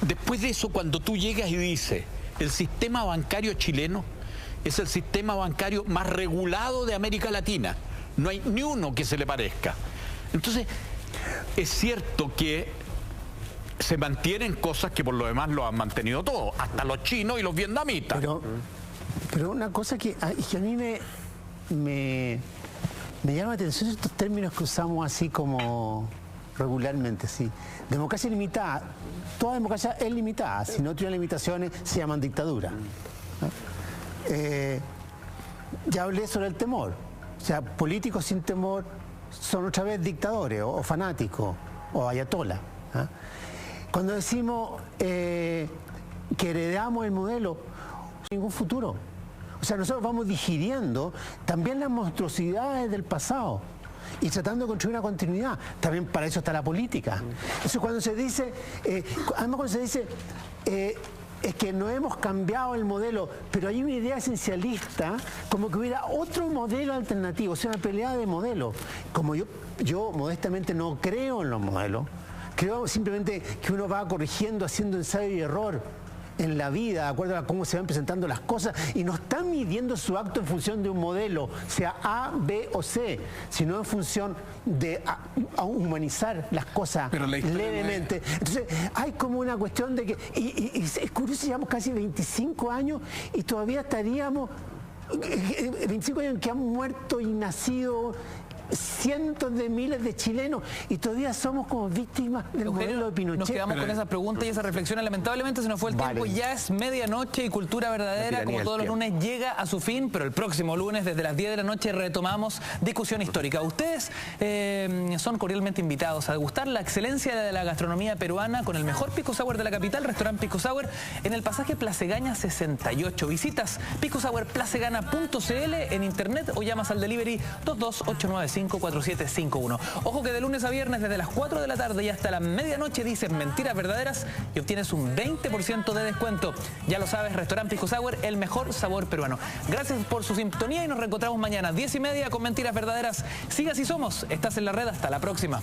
Después de eso, cuando tú llegas y dices, el sistema bancario chileno es el sistema bancario más regulado de América Latina. No hay ni uno que se le parezca. Entonces, es cierto que se mantienen cosas que por lo demás lo han mantenido todo, hasta los chinos y los vietnamitas. Pero una cosa que a mí me llama la atención estos términos que usamos así como regularmente, sí. Democracia limitada. Toda democracia es limitada. Si no tiene limitaciones, se llaman dictadura. Ya hablé sobre el temor. O sea, políticos sin temor son otra vez dictadores o fanáticos o ayatollah. Cuando decimos que heredamos el modelo, ningún futuro. O sea, nosotros vamos digiriendo también las monstruosidades del pasado y tratando de construir una continuidad. También para eso está la política. Eso cuando se dice, además cuando se dice, es que no hemos cambiado el modelo, pero hay una idea esencialista como que hubiera otro modelo alternativo, o sea, una pelea de modelos. Como yo modestamente no creo en los modelos, creo simplemente que uno va corrigiendo, haciendo ensayo y error en la vida, de acuerdo a cómo se van presentando las cosas, y no están midiendo su acto en función de un modelo, sea A, B o C, sino en función de humanizar las cosas levemente. Entonces, hay como una cuestión de que, y es curioso, llevamos casi 25 años y todavía estaríamos, 25 años en que han muerto y nacido cientos de miles de chilenos y todavía somos como víctimas del modelo de Pinochet. Nos quedamos con esas preguntas y esas reflexiones. Lamentablemente se nos fue el tiempo. Ya es medianoche y Cultura Verdadera, como todos los lunes, llega a su fin, pero el próximo lunes desde las 10 de la noche retomamos Discusión Histórica. Ustedes son cordialmente invitados a degustar la excelencia de la gastronomía peruana con el mejor pisco sour de la capital, Restaurante Pisco Sour, en el pasaje Placegaña 68. Visitas piscosourplacegana.cl en internet o llamas al delivery 228954751. Ojo que de lunes a viernes desde las 4 de la tarde y hasta la medianoche dices mentiras verdaderas y obtienes un 20% de descuento. Ya lo sabes, Restaurante Pisco Sour, el mejor sabor peruano. Gracias por su sintonía y nos reencontramos mañana 10:30 con Mentiras Verdaderas. Siga así somos. Estás en la red. Hasta la próxima.